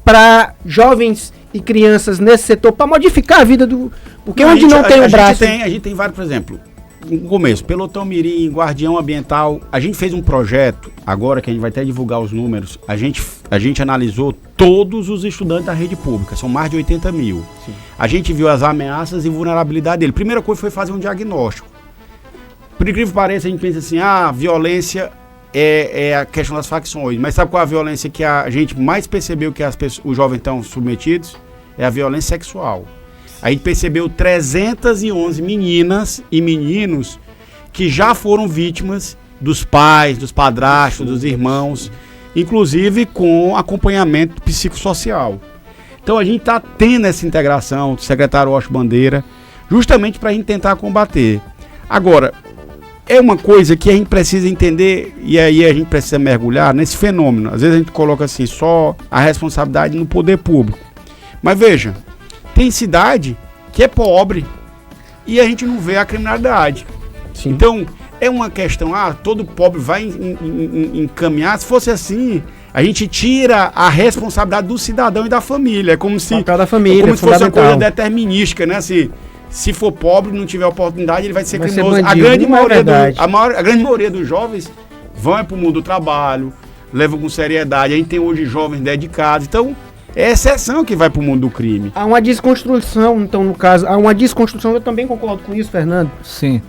A: para jovens e crianças nesse setor, para modificar a vida do... Porque onde não tem o braço...
B: A gente tem vários, por exemplo, no começo, Pelotão Mirim, Guardião Ambiental, a gente fez um projeto, agora que a gente vai até divulgar os números, a gente analisou todos os estudantes da rede pública, são mais de 80 mil. Sim. A gente viu as ameaças e vulnerabilidade dele. Primeira coisa foi fazer um diagnóstico. Por incrível que pareça, a gente pensa assim, a violência é a questão das facções, mas sabe qual é a violência que a gente mais percebeu que os jovens estão submetidos? É a violência sexual. A gente percebeu 311 meninas e meninos que já foram vítimas dos pais, dos padrastos, dos irmãos, inclusive com acompanhamento psicossocial. Então a gente está tendo essa integração do secretário Washington Bandeira, justamente para a gente tentar combater. Agora, é uma coisa que a gente precisa entender, e aí a gente precisa mergulhar nesse fenômeno. Às vezes a gente coloca assim, só a responsabilidade no poder público. Mas veja, tem cidade que é pobre e a gente não vê a criminalidade. Sim. Então, é uma questão, todo pobre vai encaminhar. Se fosse assim, a gente tira a responsabilidade do cidadão e da família. É como se, como se fosse uma coisa determinística, né? Assim, se for pobre, não tiver oportunidade, ele vai ser criminoso. A grande maioria dos jovens vão para o mundo do trabalho, levam com seriedade. A gente tem hoje jovens dedicados. Então, é exceção que vai para o mundo do crime.
A: Há uma desconstrução, então, no caso, eu também concordo com isso, Fernando.
C: Sim.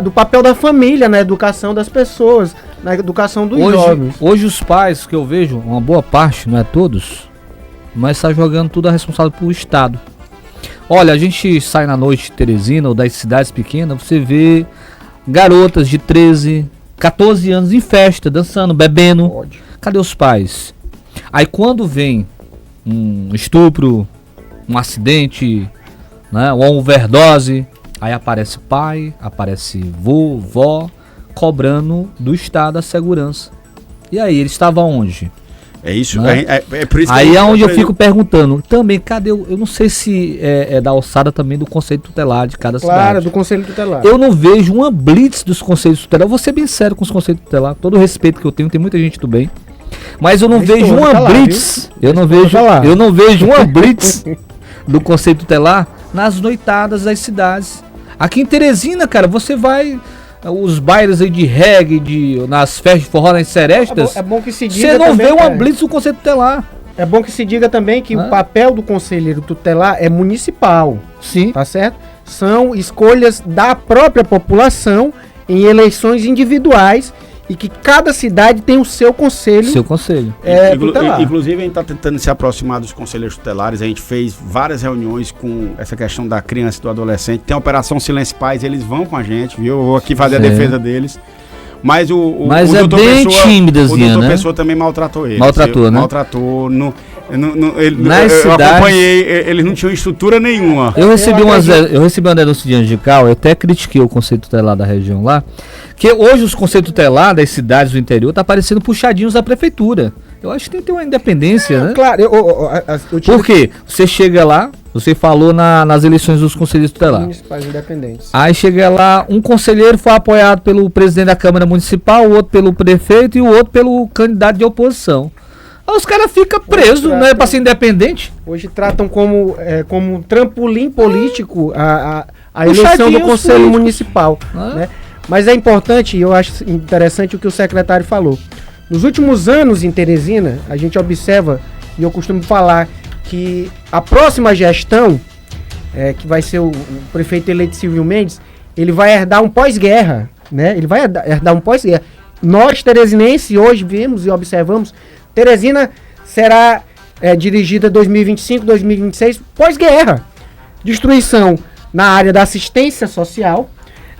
A: Do papel da família na educação das pessoas, na educação dos jovens.
C: Hoje os pais, que eu vejo, uma boa parte, não é todos, mas está jogando tudo a responsabilidade para o Estado. Olha, a gente sai na noite de Teresina ou das cidades pequenas, você vê garotas de 13, 14 anos em festa, dançando, bebendo. Pode. Cadê os pais? Aí quando vem um estupro, um acidente, né, uma overdose, aí aparece pai, aparece vó, cobrando do Estado a segurança. E aí, ele estava onde?
B: É isso,
C: né?
B: é por isso que
C: aí é onde eu fico perguntando, também, cadê, eu não sei se é da alçada também do Conselho Tutelar de cada cidade.
A: Claro, do Conselho Tutelar.
C: Eu não vejo uma blitz dos Conselhos Tutelar, eu vou ser bem sério com os Conselhos Tutelar, todo o respeito que eu tenho, tem muita gente do bem, mas eu não vejo uma blitz, eu não vejo uma blitz do Conselho Tutelar nas noitadas das cidades. Aqui em Teresina, cara, você vai... os bailes aí de reggae, nas festas de forró, nas serestas,
A: é bom que se diga
C: você não vê uma blitz do Conselho Tutelar.
A: É bom que se diga também que o papel do conselheiro tutelar é municipal.
C: Sim.
A: Tá certo? São escolhas da própria população em eleições individuais e que cada cidade tem o seu conselho.
C: Seu conselho.
B: Inclusive, a gente está tentando se aproximar dos conselheiros tutelares. A gente fez várias reuniões com essa questão da criança e do adolescente. Tem a Operação Silêncio Paz, eles vão com a gente, viu? Eu vou aqui fazer a defesa deles. Mas o
C: doutor bem tímidazinha,
B: o doutor Pessoa também maltratou ele.
C: Maltratou, né?
B: Maltratou. Eu acompanhei, eles não tinham estrutura nenhuma.
C: Eu recebi uma denúncia de Angical, eu até critiquei o Conselho Tutelar da região lá, que hoje os Conselhos Tutelar das cidades do interior tá parecendo puxadinhos da prefeitura. Eu acho que tem que ter uma independência, né?
A: Claro.
C: Por quê? Você chega lá, você falou nas eleições dos Conselhos Tutelares.
A: Municipais independentes.
C: Aí chega lá, um conselheiro foi apoiado pelo presidente da Câmara Municipal, o outro pelo prefeito e o outro pelo candidato de oposição. Aí os caras ficam presos, não é pra ser independente.
A: Hoje tratam como um trampolim político a eleição do Conselho Municipal. Né? Mas é importante, eu acho interessante o que o secretário falou. Nos últimos anos em Teresina, a gente observa, e eu costumo falar, que a próxima gestão, que vai ser o prefeito eleito Silvio Mendes, ele vai herdar um pós-guerra, né? Ele vai herdar um pós-guerra. Nós, teresinenses, hoje vimos e observamos, Teresina será dirigida 2025, 2026, pós-guerra. Destruição na área da assistência social,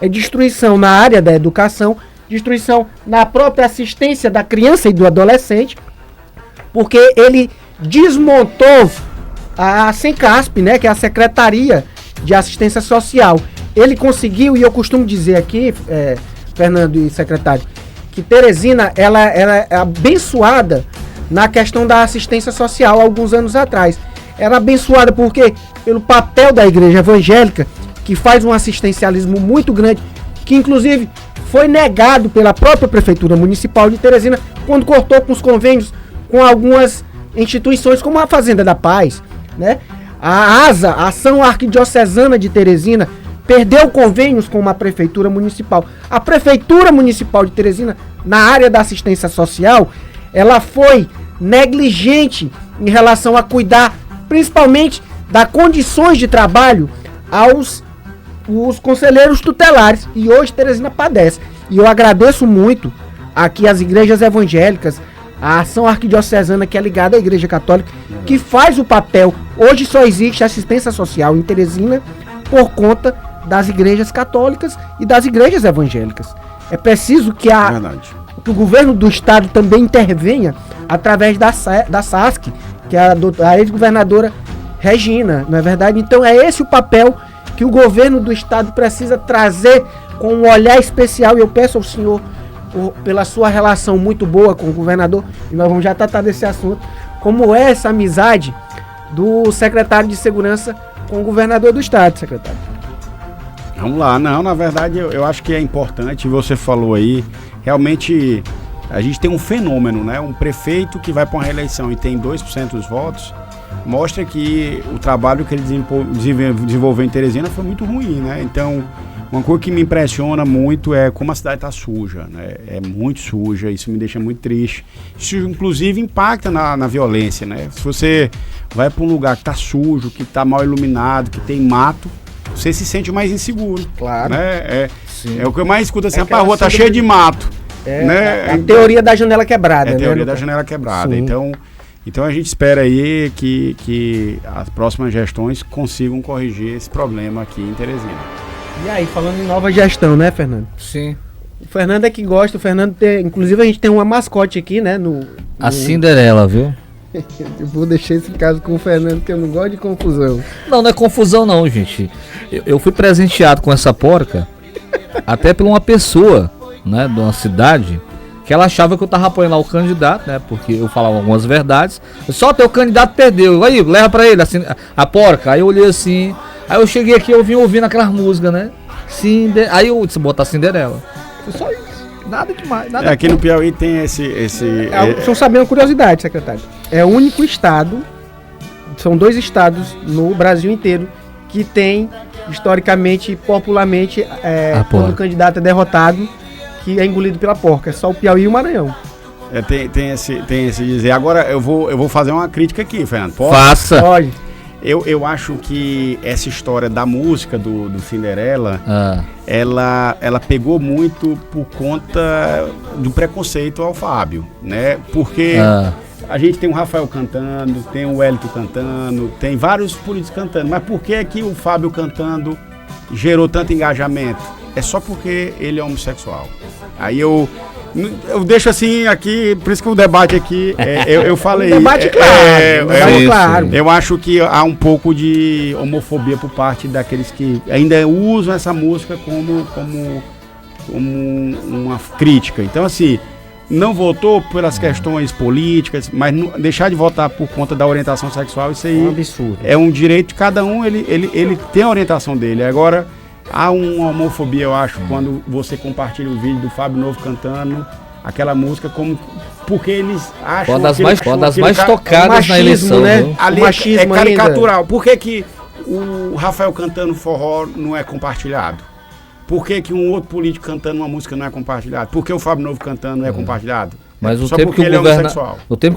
A: destruição na área da educação, destruição na própria assistência da criança e do adolescente, porque ele desmontou a Sencasp, né, que é a Secretaria de Assistência Social. Ele conseguiu, e eu costumo dizer aqui, Fernando e secretário, que Teresina ela é abençoada na questão da assistência social alguns anos atrás. Era abençoada porque pelo papel da igreja evangélica, que faz um assistencialismo muito grande, que inclusive foi negado pela própria Prefeitura Municipal de Teresina quando cortou com os convênios com algumas instituições como a Fazenda da Paz, né? A ASA, a Ação Arquidiocesana de Teresina, perdeu convênios com uma prefeitura municipal. A prefeitura municipal de Teresina, na área da assistência social, ela foi negligente em relação a cuidar, principalmente, das condições de trabalho aos os conselheiros tutelares. E hoje Teresina padece. E eu agradeço muito aqui as igrejas evangélicas, a Ação Arquidiocesana, que é ligada à Igreja Católica, que faz o papel. Hoje só existe assistência social em Teresina por conta das igrejas católicas e das igrejas evangélicas. É preciso que o governo do estado também intervenha através da SASC, que é a ex-governadora Regina, não é verdade? Então é esse o papel que o governo do estado precisa trazer com um olhar especial, e eu peço ao senhor, pela sua relação muito boa com o governador, e nós vamos já tratar desse assunto, como é essa amizade do secretário de Segurança com o governador do estado, secretário.
B: Vamos lá, não, na verdade eu acho que é importante, você falou aí, realmente a gente tem um fenômeno, né? Um prefeito que vai para uma reeleição e tem 2% dos votos, mostra que o trabalho que ele desenvolveu em Teresina foi muito ruim, né? Então, uma coisa que me impressiona muito é como a cidade está suja, né? É muito suja, isso me deixa muito triste. Isso, inclusive, impacta na violência, né? Se você vai para um lugar que está sujo, que está mal iluminado, que tem mato, você se sente mais inseguro. Claro. Né? É o que eu mais escuto assim, a rua está cheia de mato. Né?
A: A teoria da janela quebrada.
B: É a teoria da janela quebrada. Então a gente espera aí que as próximas gestões consigam corrigir esse problema aqui em Teresina.
A: E aí, falando em nova gestão, né, Fernando?
C: Sim.
A: O Fernando é que gosta, o Fernando tem, inclusive a gente tem uma mascote aqui, né?
C: A Cinderela, viu?
A: Eu vou deixar esse caso com o Fernando, que eu não gosto de confusão.
C: Não é confusão não, gente. Eu fui presenteado com essa porca até por uma pessoa, né, de uma cidade, que ela achava que eu tava apoiando lá o candidato, né? Porque eu falava algumas verdades. Só teu candidato perdeu. Aí, leva pra ele assim, a porca. Aí eu olhei assim. Aí eu cheguei aqui, eu vim ouvindo aquelas músicas, né? Aí eu disse, botar Cinderela. Foi só isso. Nada demais. Nada
B: aqui no Piauí tem esse...
A: Só sabendo uma curiosidade, secretário. É o único estado, são 2 estados no Brasil inteiro, que tem, historicamente, popularmente, quando o candidato é derrotado, que é engolido pela porca. É só o Piauí e o Maranhão.
B: Tem esse dizer. Agora eu vou fazer uma crítica aqui, Fernando.
C: Pode? Faça.
A: Pode.
B: Eu acho que essa história da música do Cinderela, ela pegou muito por conta do preconceito ao Fábio, né? Porque a gente tem o Rafael cantando, tem o Wellington cantando, tem vários políticos cantando, mas por que que o Fábio cantando gerou tanto engajamento? É só porque ele é homossexual. Aí eu deixo assim aqui, por isso que o debate aqui, eu falei...
A: debate claro.
B: Eu acho que há um pouco de homofobia por parte daqueles que ainda usam essa música como uma crítica. Então, assim, não votou pelas questões políticas, mas deixar de votar por conta da orientação sexual, isso aí
A: é um absurdo.
B: É um direito de cada um, ele tem a orientação dele. Agora... há uma homofobia, eu acho, quando você compartilha o vídeo do Fábio Novo cantando aquela música, porque eles acham...
C: Uma das mais tocadas na eleição,
A: né?
B: Ali é caricatural. Ainda. Por que o Rafael cantando forró não é compartilhado? Por que um outro político cantando uma música não é compartilhado? Por que o Fábio Novo cantando não é compartilhado?
C: Mas no tempo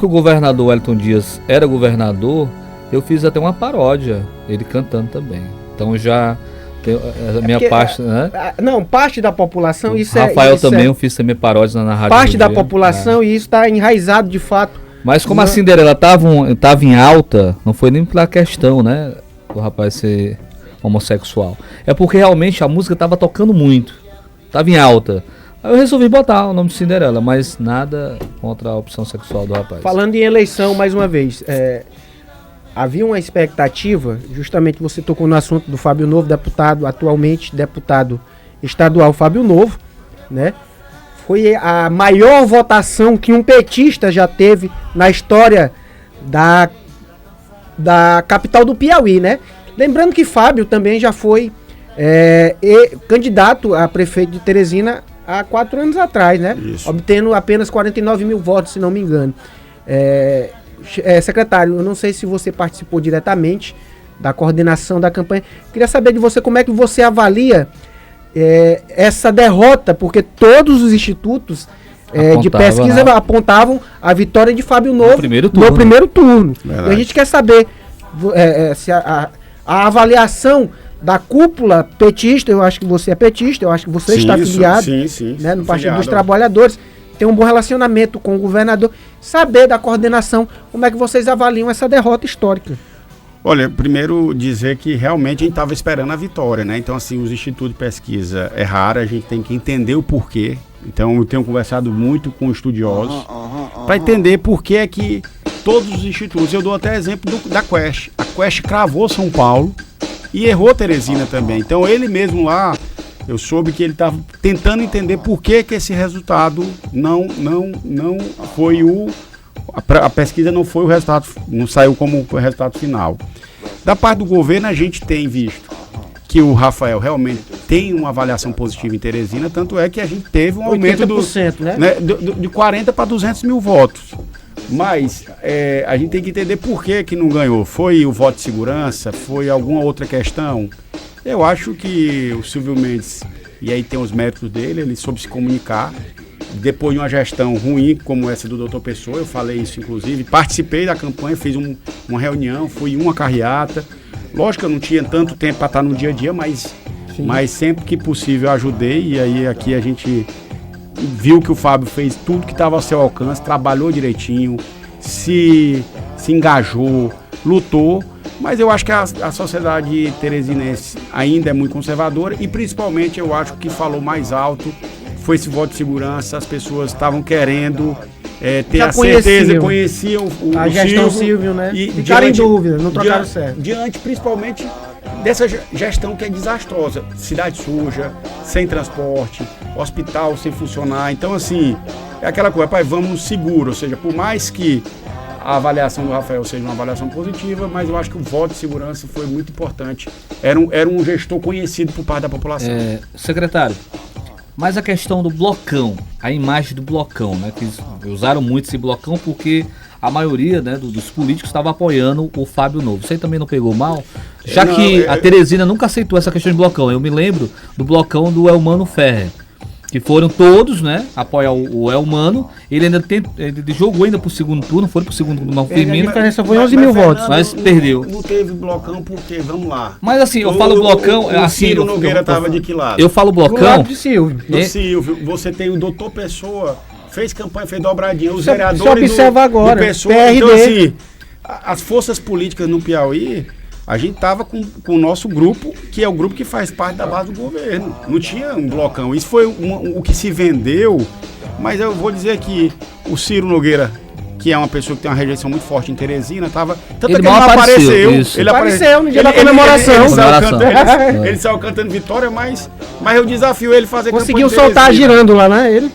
C: que o governador Wellington Dias era governador, eu fiz até uma paródia, ele cantando também. Então já... a minha parte, né?
A: Não, parte da população, isso
C: Rafael também, eu fiz também paródias na rádio.
A: Parte da população, e isso está enraizado de fato.
C: Mas como a Cinderela tava em alta, não foi nem pela questão, né, do rapaz ser homossexual. É porque realmente a música tava tocando muito, tava em alta. Aí eu resolvi botar o nome de Cinderela, mas nada contra a opção sexual do rapaz.
A: Falando em eleição, mais uma vez, havia uma expectativa, justamente você tocou no assunto do Fábio Novo, atualmente deputado estadual Fábio Novo, né? Foi a maior votação que um petista já teve na história da capital do Piauí, né? Lembrando que Fábio também já foi candidato a prefeito de Teresina há 4 anos atrás, né?
B: Isso.
A: Obtendo apenas 49 mil votos, se não me engano. Secretário, eu não sei se você participou diretamente da coordenação da campanha. Queria saber de você como é que você avalia essa derrota, porque todos os institutos de pesquisa apontavam a vitória de Fábio Novo no primeiro turno. E a gente quer saber se a avaliação da cúpula petista, eu acho que você é petista, eu acho que você está afiliado né, no Partido dos Trabalhadores, tem um bom relacionamento com o governador, saber da coordenação, como é que vocês avaliam essa derrota histórica?
B: Olha, primeiro dizer que realmente a gente estava esperando a vitória, né? Então, assim, os institutos de pesquisa erraram, a gente tem que entender o porquê. Então, eu tenho conversado muito com estudiosos para entender por que é que todos os institutos, eu dou até exemplo da Quest. A Quest cravou São Paulo e errou Teresina também. Então, ele mesmo lá, eu soube que ele estava tentando entender por que esse resultado não foi a pesquisa não foi o resultado, não saiu como o resultado final. Da parte do governo, a gente tem visto que o Rafael realmente tem uma avaliação positiva em Teresina, tanto é que a gente teve um aumento de 40 para 200 mil votos. Mas a gente tem que entender por que não ganhou. Foi o voto de segurança? Foi alguma outra questão? Eu acho que o Silvio Mendes, e aí tem os méritos dele, ele soube se comunicar. Depois de uma gestão ruim como essa do Dr. Pessoa, eu falei isso inclusive, participei da campanha, fiz uma reunião, fui em uma carreata. Lógico que eu não tinha tanto tempo para estar no dia a dia, mas sempre que possível eu ajudei. E aí aqui a gente viu que o Fábio fez tudo que estava ao seu alcance, trabalhou direitinho, se engajou, lutou. Mas eu acho que a sociedade teresinense ainda é muito conservadora e principalmente eu acho que falou mais alto foi esse voto de segurança. As pessoas estavam querendo ter a certeza, conheciam
A: a gestão Silvio, né?
B: E
A: ficaram em dúvida, não trocaram certo.
B: Diante principalmente dessa gestão que é desastrosa. Cidade suja, sem transporte, hospital sem funcionar. Então, assim, é aquela coisa, pai, vamos seguro. Ou seja, por mais que a avaliação do Rafael seja uma avaliação positiva, mas eu acho que o voto de segurança foi muito importante. Era um gestor conhecido por parte da população.
C: Secretário, mas a questão do blocão, a imagem do blocão, né? Que usaram muito esse blocão porque a maioria, né, dos políticos estava apoiando o Fábio Novo. Você também não pegou mal? Já que a Teresina nunca aceitou essa questão de blocão. Eu me lembro do blocão do Elmano Ferrer, que foram todos, né, apoiar o Elmano. Ele ainda ele jogou ainda pro segundo turno, foi pro segundo turno, não Firmino.
A: A diferença foi 11 mil votos.
C: Mas perdeu.
B: Não teve blocão porque, vamos lá.
C: Mas assim, eu falo blocão...
B: O Ciro Nogueira estava de que lado?
C: Eu falo blocão... Do lado
A: de Silvio.
B: Do Silvio. Você tem o doutor Pessoa, fez campanha, fez dobradinha. Os vereadores
A: observa agora,
B: do Pessoa.
A: PRD.
B: Então assim, as forças políticas no Piauí... A gente estava com o nosso grupo, que é o grupo que faz parte da base do governo. Não tinha um blocão. Isso foi o que se vendeu. Mas eu vou dizer que o Ciro Nogueira, que é uma pessoa que tem uma rejeição muito forte em Teresina, estava... Tanto
C: ele
B: que ele não apareceu.
C: Ele
A: apareceu no dia da comemoração.
B: Ele saiu cantando vitória, mas eu desafio ele a fazer campanha.
A: Conseguiu soltar girando lá, né? Ele...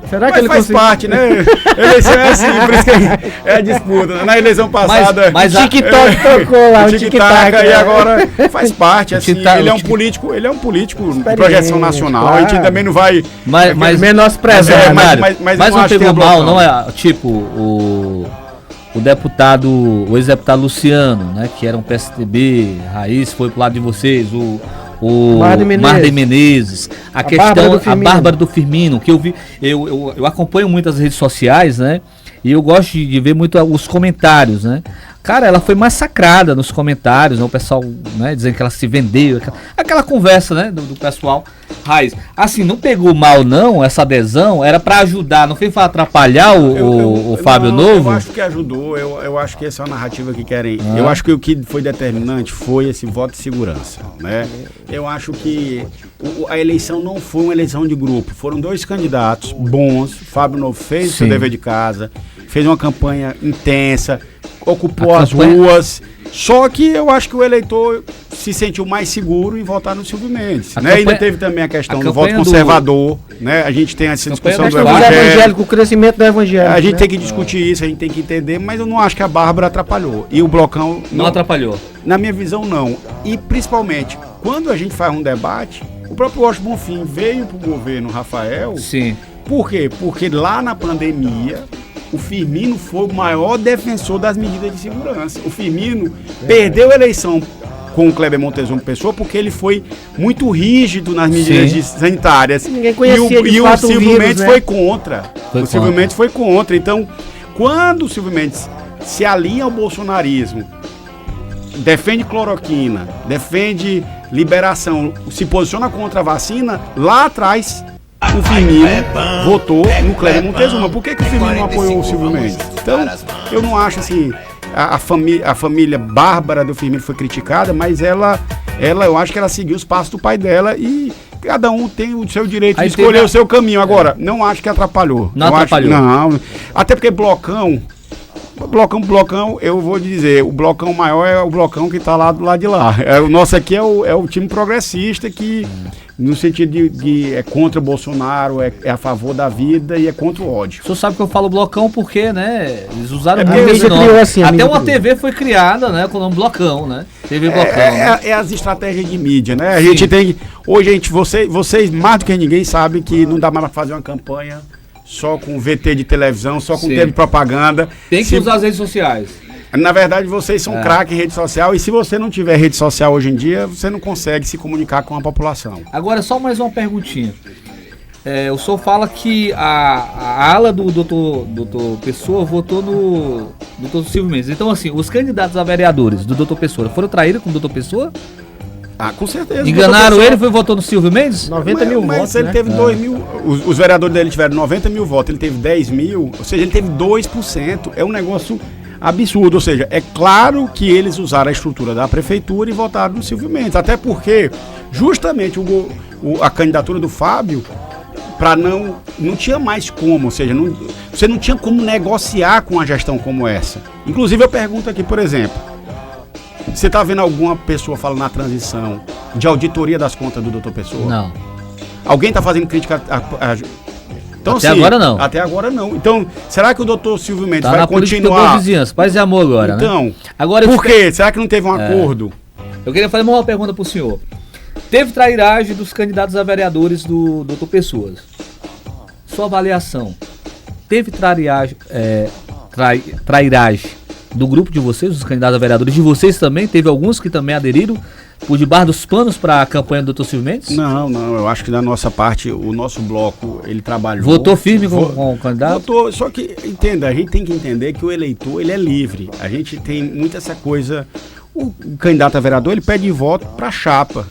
B: Será que ele faz parte, né? Eleição é assim, por isso que é a disputa. Na eleição passada,
A: mas o TikTok tocou lá, o TikTok.
B: E agora faz parte, assim, ele é um político de projeção nacional, claro. A gente também não vai...
A: Mas menosprezar.
C: Mas não pegou mal, não é? Tipo, o ex-deputado Luciano, né? Que era um PSDB, raiz, foi pro lado de vocês, o Marden Menezes, a Bárbara do Firmino, que eu vi, eu acompanho muito as redes sociais, né? E eu gosto de ver muito os comentários, né? Cara, ela foi massacrada nos comentários, né? O pessoal, né, dizendo que ela se vendeu, aquela conversa, né, do pessoal raiz. Assim, não pegou mal não, essa adesão, era pra ajudar, não foi pra atrapalhar o Fábio Novo?
B: Eu acho que ajudou, eu acho que essa é uma narrativa que querem, eu acho que o que foi determinante foi esse voto de segurança, né? Eu acho que a eleição não foi uma eleição de grupo, foram 2 candidatos bons, Fábio Novo fez o seu dever de casa, fez uma campanha intensa, ocupou as ruas, só que eu acho que o eleitor se sentiu mais seguro em votar no Silvio Mendes, né? Ainda teve também a questão do voto conservador, né? A gente tem essa discussão do evangélico,
A: o crescimento do evangélico.
B: A gente tem que discutir isso, a gente tem que entender, mas eu não acho que a Bárbara atrapalhou. E o blocão...
C: Não atrapalhou.
B: Na minha visão, não. E principalmente, quando a gente faz um debate, O próprio Washington Bonfim veio para o governo Rafael.
C: Sim.
B: Por quê? Porque lá na pandemia, o Firmino foi o maior defensor das medidas de segurança. O Firmino perdeu a eleição com o Kleber Montezuma Pessoa porque ele foi muito rígido nas medidas sanitárias.
A: Ninguém conhecia
B: e o Silvio Mendes, né? Foi contra.
C: Silvio
B: Mendes foi contra. Então, quando o Silvio Mendes se alinha ao bolsonarismo, defende cloroquina, defende liberação, se posiciona contra a vacina, lá atrás o Firmino votou no Kleber Montezuma. Por que o Firmino não apoiou o Silvio Mendes? Então, eu não acho assim, a família bárbara do Firmino foi criticada, mas ela, eu acho que ela seguiu os passos do pai dela e cada um tem o seu direito de escolher o seu caminho. Agora, não acho que atrapalhou.
C: Não atrapalhou.
B: Não, até porque blocão, eu vou dizer, o blocão maior é o blocão que está lá do lado de lá. O nosso aqui é o time progressista que, no sentido de é contra o Bolsonaro, é a favor da vida e é contra o ódio.
C: O senhor sabe que eu falo blocão porque, né, eles usaram
B: muito
C: esse nome.
A: Assim,
C: até uma TV foi criada, né, com o nome blocão, né? TV blocão.
B: É as estratégias de mídia, né? A gente tem... Hoje, vocês mais do que ninguém sabem que não dá mais para fazer uma campanha só com VT de televisão, só com tempo de propaganda.
C: Tem que usar as redes sociais.
B: Na verdade, vocês são craque em rede social e se você não tiver rede social hoje em dia, você não consegue se comunicar com a população.
C: Agora, só mais uma perguntinha. O senhor fala que a ala do doutor Pessoa votou no doutor Silvio Mendes. Então, assim, os candidatos a vereadores do doutor Pessoa foram traídos com o doutor Pessoa?
B: Ah, com certeza.
C: Enganaram ele e votou no Silvio Mendes?
A: 90 mil votos,
B: mas ele teve 2 mil... Os vereadores dele tiveram 90 mil votos, ele teve 10 mil, ou seja, ele teve 2%. É um negócio absurdo, ou seja, é claro que eles usaram a estrutura da prefeitura e votaram no Silvio Mendes, até porque justamente a candidatura do Fábio, não tinha mais como, ou seja, você não tinha como negociar com uma gestão como essa. Inclusive eu pergunto aqui, por exemplo, você está vendo alguma pessoa falando na transição de auditoria das contas do doutor Pessoa?
C: Não.
B: Alguém está fazendo crítica Então,
C: até agora não.
B: Até agora não. Então, será que o doutor Silvio Mendes
C: tá
B: vai
C: na
B: continuar?
C: Vizinhança, paz e amor agora,
B: então,
C: né? Agora,
B: por quê? Será que não teve um acordo?
C: Eu queria fazer uma pergunta pro senhor. Teve trairagem dos candidatos a vereadores do doutor Pessoas. Sua avaliação. Teve trairagem do grupo de vocês, os candidatos a vereadores de vocês também? Teve alguns que também aderiram por debaixo dos panos para a campanha do Dr. Silvio Mendes?
B: Não, eu acho que da nossa parte, o nosso bloco, ele trabalhou.
C: Votou firme com o candidato?
B: Votou, só que, entenda, a gente tem que entender que o eleitor, ele é livre. A gente tem muito essa coisa, o candidato a vereador, ele pede voto para chapa.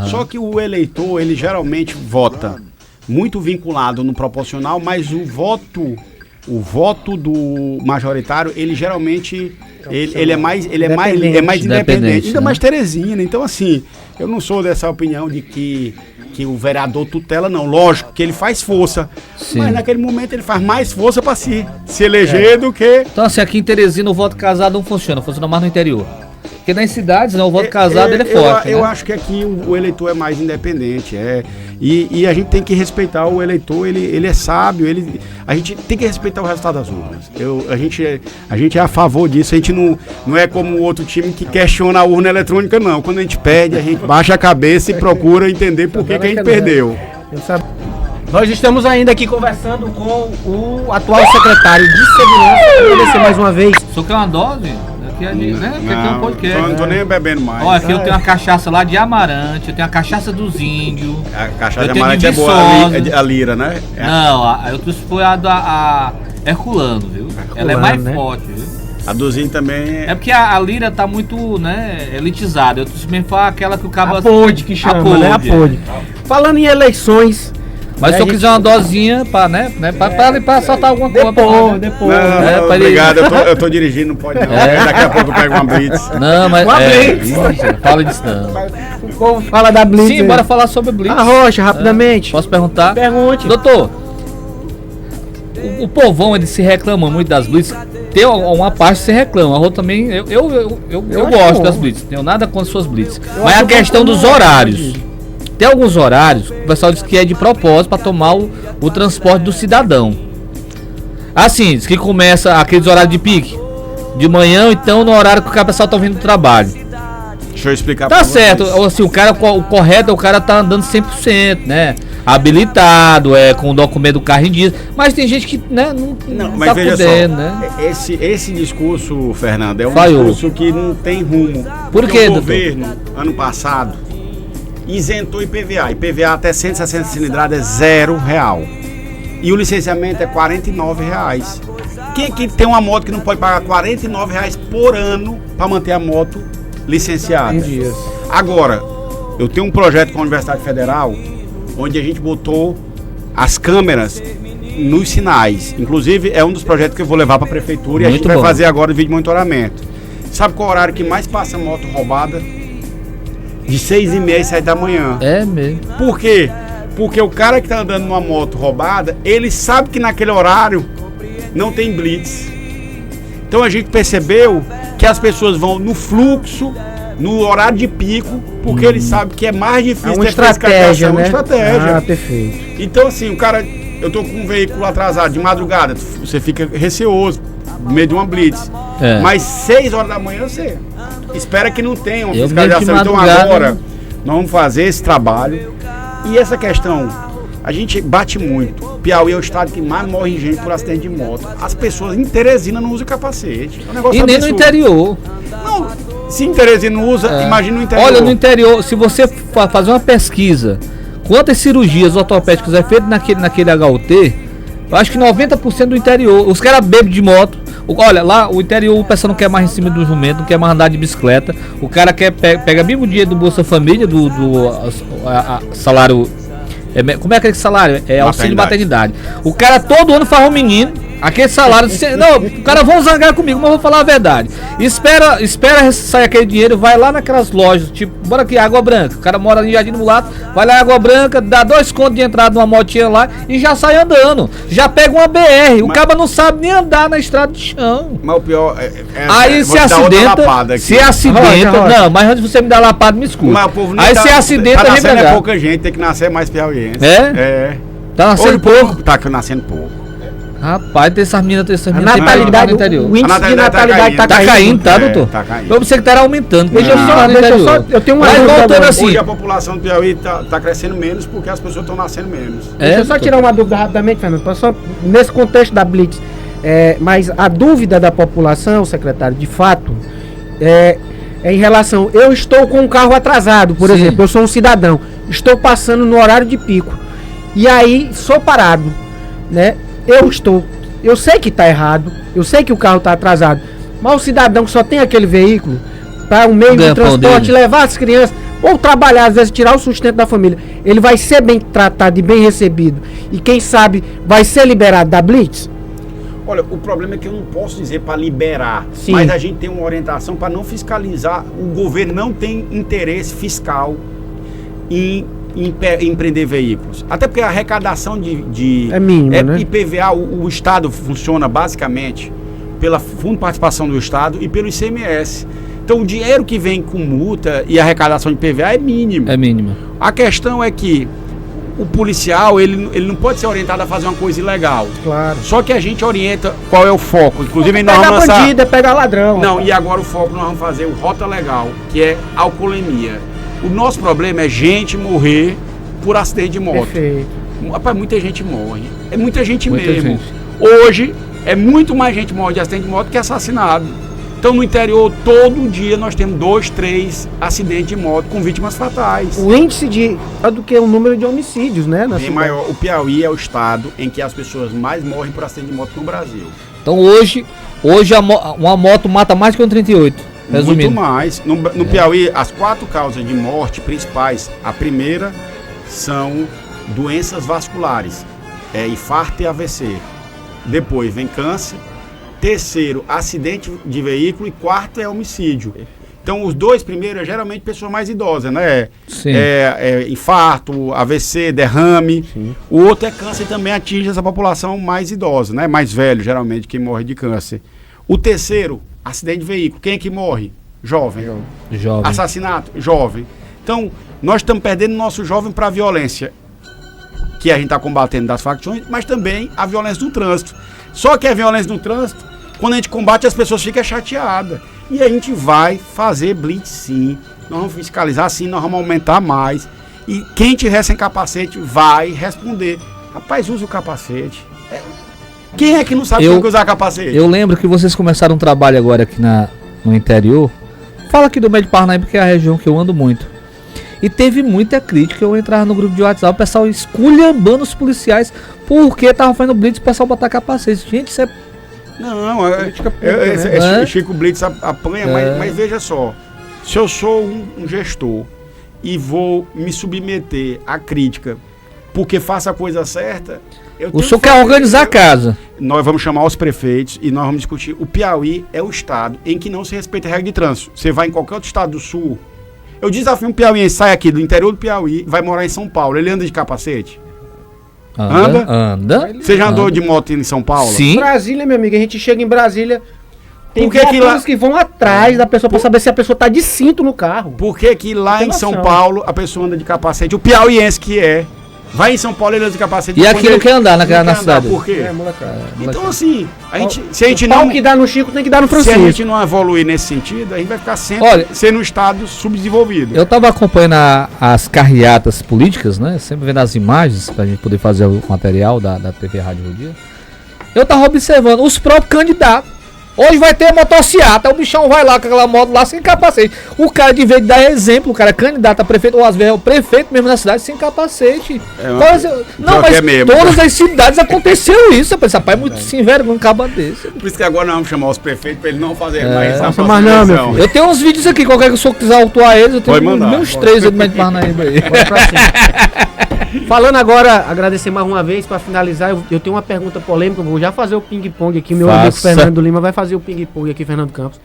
B: Só que o eleitor, ele geralmente vota muito vinculado no proporcional, mas o voto do majoritário, ele geralmente ele é mais independente, ainda mais Teresina. Então, assim, eu não sou dessa opinião de que o vereador tutela, não. Lógico que ele faz força, mas naquele momento ele faz mais força para se eleger do que...
C: Então, assim, aqui em Teresina o voto casado não funciona mais no interior. Porque nas cidades, né, o voto casado ele é forte.
B: Eu acho que aqui o eleitor é mais independente. E a gente tem que respeitar o eleitor, ele é sábio, a gente tem que respeitar o resultado das urnas. A gente é a favor disso, a gente não é como o outro time que questiona a urna eletrônica, não. Quando a gente perde, a gente baixa a cabeça e procura entender por que a gente perdeu.
A: Nós estamos ainda aqui conversando com o atual secretário de Segurança. Agradecer mais uma vez.
C: O senhor quer uma dose? Aqui a gente, né? Aqui tem um podcast.
B: Não tô nem bebendo mais.
C: Olha, aqui eu tenho uma cachaça lá de Amarante, eu tenho a cachaça dos índios.
B: A cachaça de Amarante é boa, a Lira, né?
C: Não, eu trouxe foi a da Herculano, viu? Ela é mais forte, viu?
B: A dos índios também
C: é porque a Lira tá muito, né, elitizada. Eu trouxe mesmo aquela que o cabo...
A: A Pod, que chama, né? A Pod. Falando em eleições...
C: Mas se eu quiser uma dosinha pra soltar alguma coisa.
B: Depois. Não, obrigado, eu tô dirigindo, não pode não. Daqui a pouco eu pego uma Blitz.
C: Não, mas... fala disso não.
A: O povo fala da Blitz.
C: Sim, bora falar sobre a Blitz.
A: Rocha, rapidamente.
C: Posso perguntar?
A: Pergunte.
C: Doutor, o povão, ele se reclama muito das Blitz. Tem uma parte que se reclama, a outra também... Eu gosto das Blitz, não tenho nada contra suas Blitz. Mas a questão dos horários. Tem alguns horários, o pessoal diz que é de propósito para tomar o transporte do cidadão. Assim, diz que começa aqueles horários de pique. De manhã, então, no horário que o pessoal tá vindo do trabalho.
B: Deixa eu explicar
C: Tá certo, assim, o correto é o cara tá andando 100%, né? Habilitado, com o documento do carro em dia. Mas tem gente que, né, não
B: mas
C: tá
B: veja
C: podendo,
B: só,
C: né?
B: Esse discurso, Fernando, é um
C: Falhou.
B: discurso que não tem rumo.
C: Por quê,
B: o
C: doutor?
B: governo, ano passado, isentou IPVA. IPVA até 160 cilindradas é R$0. E o licenciamento é R$49. Quem aqui tem uma moto que não pode pagar R$49 por ano para manter a moto licenciada?
A: Em dias.
B: Agora, eu tenho um projeto com a Universidade Federal, onde a gente botou as câmeras nos sinais. Inclusive, é um dos projetos que eu vou levar para a prefeitura e a gente vai fazer agora o vídeo monitoramento. Sabe qual é o horário que mais passa moto roubada? De 6h30 às 7 da manhã.
C: É mesmo.
B: Por quê? Porque o cara que tá andando numa moto roubada, ele sabe que naquele horário não tem blitz. Então a gente percebeu que as pessoas vão no fluxo, no horário de pico, porque eles sabem que é mais difícil
A: uma estratégia, né?
B: Uma estratégia.
A: Ah, perfeito.
B: Então assim, o cara, eu tô com um veículo atrasado de madrugada, você fica receoso, no meio de uma blitz. Mas 6 horas da manhã você espera que não tenha uma fiscalização. Então agora nós vamos fazer esse trabalho. E essa questão, a gente bate muito. Piauí é o estado que mais morre gente por acidente de moto. As pessoas em Teresina não usam capacete. É um negócio
C: nem
B: absurdo.
C: no interior.
B: Não, se em Teresina não usa, imagina no interior.
C: Olha, no interior, se você fazer uma pesquisa, quantas cirurgias ortopédicas é feito naquele HUT, eu acho que 90% do interior, os caras bebem de moto. Olha, lá o interior o pessoal não quer mais em cima do jumento, não quer mais andar de bicicleta. O cara pega mesmo o dinheiro do Bolsa Família, do salário. Como é aquele salário? É auxílio maternidade. O cara todo ano faz um menino, aquele salário. Não, o cara vão zangar comigo, mas eu vou falar a verdade. Espera sair aquele dinheiro, vai lá naquelas lojas, tipo, bora aqui, Água Branca. O cara mora em Jardim do Mulato, vai lá em Água Branca, dá 2 contos de entrada numa motinha lá e já sai andando. Já pega uma BR. O cara não sabe nem andar na estrada de chão.
B: Mas o pior
C: aí se acidenta.
A: Rocha.
C: Não, mas antes de você me dar lapada, me escuta.
B: Mas o povo
C: aí se acidenta,
B: tá nascendo é pouca gente, tem que nascer mais piauiense.
C: Tá nascendo pouco.
B: Tá nascendo pouco.
C: Rapaz, tem essas minas
A: a natalidade, o índice de natalidade tá caindo,
C: tá, doutor?
B: Tá caindo.
C: Eu pensei que tá aumentando.
A: Deixa eu só, eu tenho uma dúvida
B: assim. Hoje a população do Piauí tá crescendo menos porque as pessoas estão nascendo menos.
A: Deixa eu só tirar uma dúvida rapidamente, Fernando, só nesse contexto da Blitz. Mas a dúvida da população, secretário, de fato, é em relação, eu estou com um carro atrasado, por exemplo, eu sou um cidadão, estou passando no horário de pico, e aí sou parado, né? Eu sei que está errado, eu sei que o carro está atrasado, mas o cidadão que só tem aquele veículo para um meio de transporte, levar as crianças, ou trabalhar, às vezes tirar o sustento da família, ele vai ser bem tratado e bem recebido, e quem sabe vai ser liberado da Blitz?
B: Olha, o problema é que eu não posso dizer para liberar,
A: Sim.
B: Mas a gente tem uma orientação para não fiscalizar. O governo não tem interesse fiscal em empreender veículos. Até porque a arrecadação
A: é mínima, né?
B: IPVA, o Estado funciona basicamente pela Fundo de Participação do Estado e pelo ICMS. Então o dinheiro que vem com multa e arrecadação de IPVA é mínimo.
C: É mínimo.
B: A questão é que o policial, ele não pode ser orientado a fazer uma coisa ilegal.
A: Claro.
B: Só que a gente orienta qual é o foco. Inclusive, nós
A: vamos
B: lançar...
A: bandido, pegar ladrão.
B: Não, e agora o foco nós vamos fazer o Rota Legal, que é alcoolemia. O nosso problema é gente morrer por acidente de moto.
A: Perfeito.
B: Rapaz, muita gente morre. É muita gente
C: Muita
B: mesmo.
C: gente.
B: Hoje, é muito mais gente morre de acidente de moto que assassinado. Então, no interior, todo dia nós temos 2, 3 acidentes de moto com vítimas fatais.
A: O índice é do que o número de homicídios, né?
B: Bem maior. O Piauí é o estado em que as pessoas mais morrem por acidente de moto no Brasil.
C: Então, hoje uma moto mata mais que um 38. Resumindo.
B: Muito mais. No Piauí, as 4 causas de morte principais, a primeira são doenças vasculares, infarto e AVC. Depois vem câncer. Terceiro, acidente de veículo. E quarto é homicídio. Então, os 2 primeiros é geralmente pessoas mais idosas, né?
C: Sim.
B: Infarto, AVC, derrame.
A: Sim.
B: O outro é câncer, também atinge essa população mais idosa, né? Mais velho, geralmente, que morre de câncer. O terceiro, acidente de veículo. Quem é que morre? Jovem. Assassinato? Jovem. Então, nós estamos perdendo nosso jovem para a violência, que a gente está combatendo das facções, mas também a violência do trânsito. Só que a violência no trânsito, quando a gente combate, as pessoas ficam chateadas. E a gente vai fazer blitz sim. nós vamos fiscalizar sim, nós vamos aumentar mais. E quem tiver sem capacete vai responder. Rapaz, usa o capacete. Quem é que não sabe como usar capacete?
C: Eu lembro que vocês começaram um trabalho agora aqui no interior. Fala aqui do meio de Parnaíba, que é a região que eu ando muito. E teve muita crítica. Eu entrava no grupo de WhatsApp, o pessoal esculhambando os policiais porque tava fazendo blitz, o pessoal botar capacete. Gente, isso é...
B: Não, Chico Blitz apanha, mas veja só. Se eu sou um gestor e vou me submeter à crítica porque faça a coisa certa...
C: O senhor quer organizar a casa.
B: Nós vamos chamar os prefeitos e nós vamos discutir. O Piauí é o estado em que não se respeita a regra de trânsito. Você vai em qualquer outro estado do sul. Eu desafio um piauiense, sai aqui do interior do Piauí, vai morar em São Paulo. Ele anda de capacete?
C: Anda.
B: Você já andou de moto em São Paulo?
C: Sim.
A: Brasília, meu amigo, a gente chega em Brasília, tem
B: viaturas
A: que vão atrás da pessoa pra saber se a pessoa tá de cinto no carro.
B: Por que lá em São Paulo a pessoa anda de capacete? O piauiense vai em São Paulo, ele anda de capacete.
C: E aqui não quer andar na cidade.
B: Por quê? Então assim, se a gente
A: não... O que dá no Chico tem que dar no Francisco.
B: Se a gente não evoluir nesse sentido, a gente vai ficar sempre sendo um estado subdesenvolvido.
C: Eu tava acompanhando as carreatas políticas, né? Sempre vendo as imagens pra gente poder fazer o material da TV Rádio Rodia. Eu tava observando os próprios candidatos. Hoje vai ter motociata, o bichão vai lá com aquela moto lá sem capacete. O cara, de vez de dar exemplo, o cara é candidato a prefeito, ou às vezes é o prefeito mesmo da cidade sem capacete. Mas todas as cidades aconteceu isso. Eu pensei, rapaz, é muito sem vergonha um cabo desse.
B: Por isso que agora nós vamos chamar os prefeitos pra eles não fazerem mais essa
A: não,
C: eu tenho uns vídeos aqui, qualquer que o senhor quiser autuar eles, eu tenho uns 3 aí do meio de Parnaíba aí.
A: Falando agora, agradecer mais uma vez para finalizar, eu tenho uma pergunta polêmica, eu vou já fazer o ping-pong aqui, meu amigo Fernando Lima vai fazer o ping-pong aqui, Fernando Campos,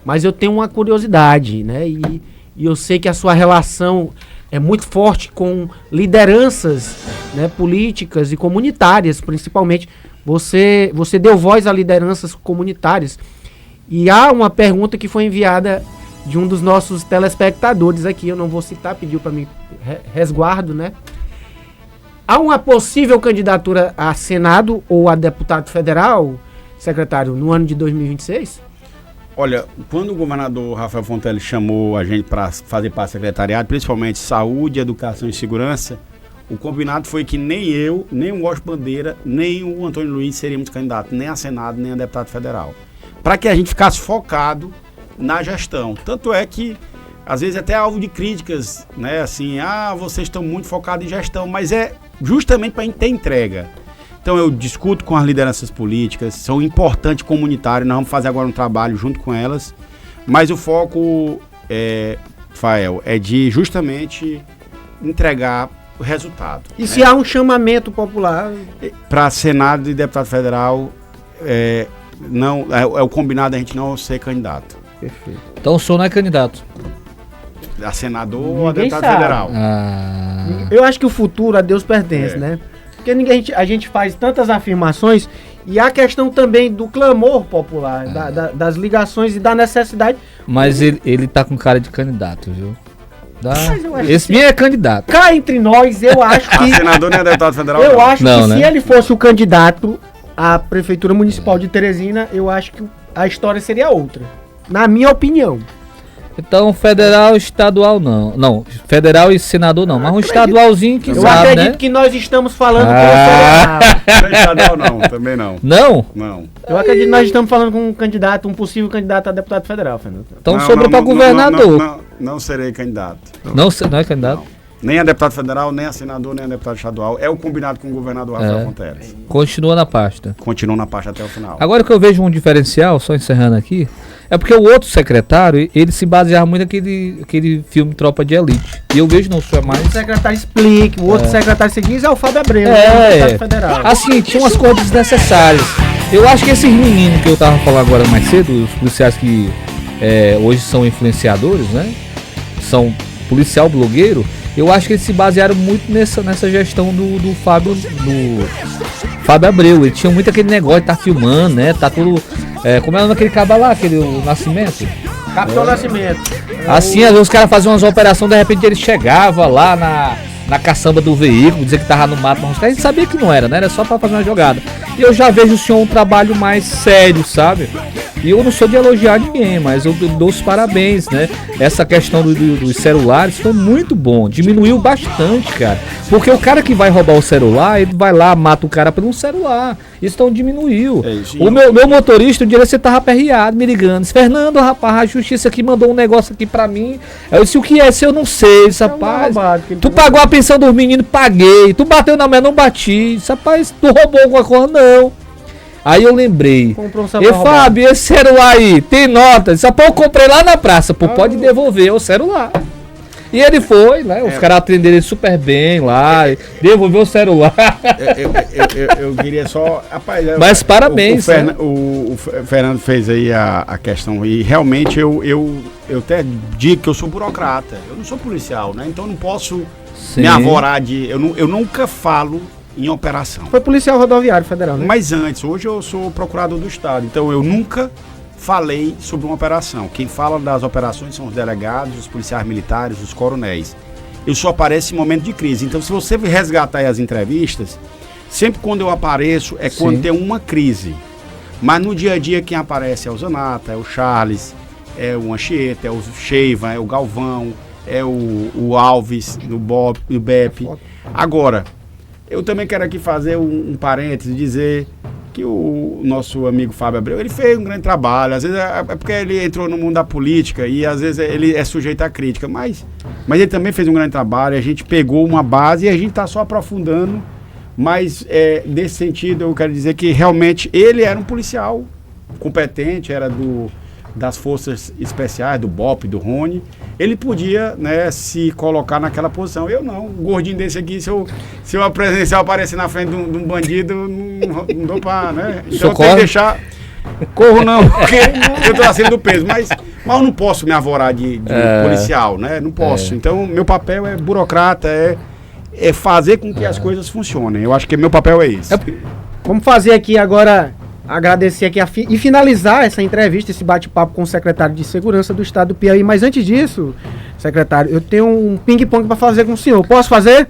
A: mas eu tenho uma curiosidade, né, e eu sei que a sua relação é muito forte com lideranças, né, políticas e comunitárias, principalmente, você deu voz a lideranças comunitárias, e há uma pergunta que foi enviada de um dos nossos telespectadores aqui, eu não vou citar, pediu para mim resguardo, né? Há uma possível candidatura a Senado ou a deputado federal, secretário, no ano de 2026?
B: Olha, quando o governador Rafael Fonteles chamou a gente para fazer parte do secretariado, principalmente saúde, educação e segurança, o combinado foi que nem eu, nem o Washington Bandeira, nem o Antônio Luiz seríamos candidatos nem a Senado, nem a deputado federal. Para que a gente ficasse focado na gestão. Tanto é que, às vezes, até alvo de críticas, né? Assim, vocês estão muito focados em gestão, mas é justamente para a gente ter entrega. Então eu discuto com as lideranças políticas, são importantes comunitários, nós vamos fazer agora um trabalho junto com elas, mas o foco, Fael, é de justamente entregar o resultado.
A: E se há um chamamento popular?
B: Para Senado e deputado federal, não, é o combinado a gente não ser candidato.
A: Perfeito.
C: Então o senhor não é candidato?
B: A senador ou a deputado federal?
A: Eu acho que o futuro a Deus pertence, né? Porque a gente faz tantas afirmações e a questão também do clamor popular, das ligações e da necessidade.
C: Mas ele tá com cara de candidato, viu? Esse minha é candidato.
A: Cá entre nós, eu acho que...
B: senador não é deputado federal?
A: Eu acho que se ele fosse o candidato à Prefeitura Municipal de Teresina, eu acho que a história seria outra. Na minha opinião.
C: Então, federal, estadual não. Não, federal e senador não. Mas um estadualzinho que sabe, né?
A: Eu acredito que nós estamos falando com o
B: estadual não, também não.
C: Não?
B: Não.
A: Eu acredito que nós estamos falando com um possível candidato a deputado federal, Fernando.
C: Então sobrou para governador.
B: Não serei candidato.
C: Não é candidato?
B: Não. Nem a deputado federal, nem a senador, nem a deputado estadual. É o combinado com o governador Rafael Fonteles.
C: Continua na pasta.
B: Continua na pasta até o final.
C: Agora que eu vejo um diferencial, só encerrando aqui, é porque o outro secretário, ele se baseava muito naquele filme Tropa de Elite. E eu vejo não só mais...
A: O secretário explica, o outro secretário seguinte é o Fábio Abreu, deputado federal.
C: Assim, tinha umas coisas desnecessárias. Eu acho que esses meninos que eu tava falando agora mais cedo, os policiais que hoje são influenciadores, né? São policial blogueiro. Eu acho que eles se basearam muito nessa gestão do Fábio Abreu. Ele tinha muito aquele negócio de tá filmando, né? Tá tudo... como é aquele cabo lá, o Nascimento?
A: Capitão Nascimento.
C: Assim, às vezes os caras faziam umas operações, de repente ele chegava lá na caçamba do veículo, dizer que tava no mato, mas os caras sabia que não era, né? Era só pra fazer uma jogada. E eu já vejo o senhor um trabalho mais sério, sabe? E eu não sou de elogiar ninguém, mas eu dou os parabéns, né? Essa questão dos celulares foi muito bom, diminuiu bastante, cara. Porque o cara que vai roubar o celular, ele vai lá, mata o cara por um celular. Isso então diminuiu. O meu motorista, um dia você tava aperreado, me ligando. Disse, Fernando, rapaz, a justiça aqui mandou um negócio aqui pra mim. Eu disse, o que é? Se eu não sei, disse, rapaz. Tu pagou a pensão dos meninos, paguei. Tu bateu na mulher, não bati. Disse, rapaz, tu roubou alguma coisa, não. Aí eu lembrei, Fábio, esse celular aí, tem nota? Disse, eu comprei lá na praça, pode devolver o celular. E ele foi, né? Os caras atenderam ele super bem lá, devolveu o celular.
B: Eu queria só... Rapaz,
C: mas parabéns.
B: O Fernando fez aí a questão, e realmente eu até digo que eu sou burocrata, eu não sou policial, né? Então eu não posso me avorar de... Eu nunca falo em operação.
A: Foi policial rodoviário federal, né?
B: Mas antes, hoje eu sou procurador do estado, então eu nunca falei sobre uma operação. Quem fala das operações são os delegados, os policiais militares, os coronéis. Eu só apareço em momento de crise. Então, se você resgatar aí as entrevistas, sempre quando eu apareço é quando tem uma crise. Mas no dia a dia quem aparece é o Zanata, é o Charles, é o Anchieta, é o Sheiva, é o Galvão, é o Alves, no BEP. Agora, eu também quero aqui fazer um parênteses, dizer que o nosso amigo Fábio Abreu, ele fez um grande trabalho, às vezes é porque ele entrou no mundo da política e às vezes ele é sujeito à crítica, mas ele também fez um grande trabalho, a gente pegou uma base e a gente está só aprofundando, mas nesse sentido eu quero dizer que realmente ele era um policial competente, era das forças especiais, do BOP, do Rony, ele podia, né, se colocar naquela posição. Eu não, um gordinho desse aqui, se eu aparecer na frente de um bandido, não dou pra, né? Então eu tenho que deixar... Corro não, porque eu tô acima do peso, mas eu não posso me avorar de policial, né? Não posso. Então, meu papel é burocrata, é fazer com que as coisas funcionem. Eu acho que meu papel é esse.
A: Vamos fazer aqui agora... Agradecer aqui e finalizar essa entrevista, esse bate-papo com o secretário de Segurança do Estado do Piauí. Mas antes disso, secretário, eu tenho um ping-pong para fazer com o senhor. Posso fazer?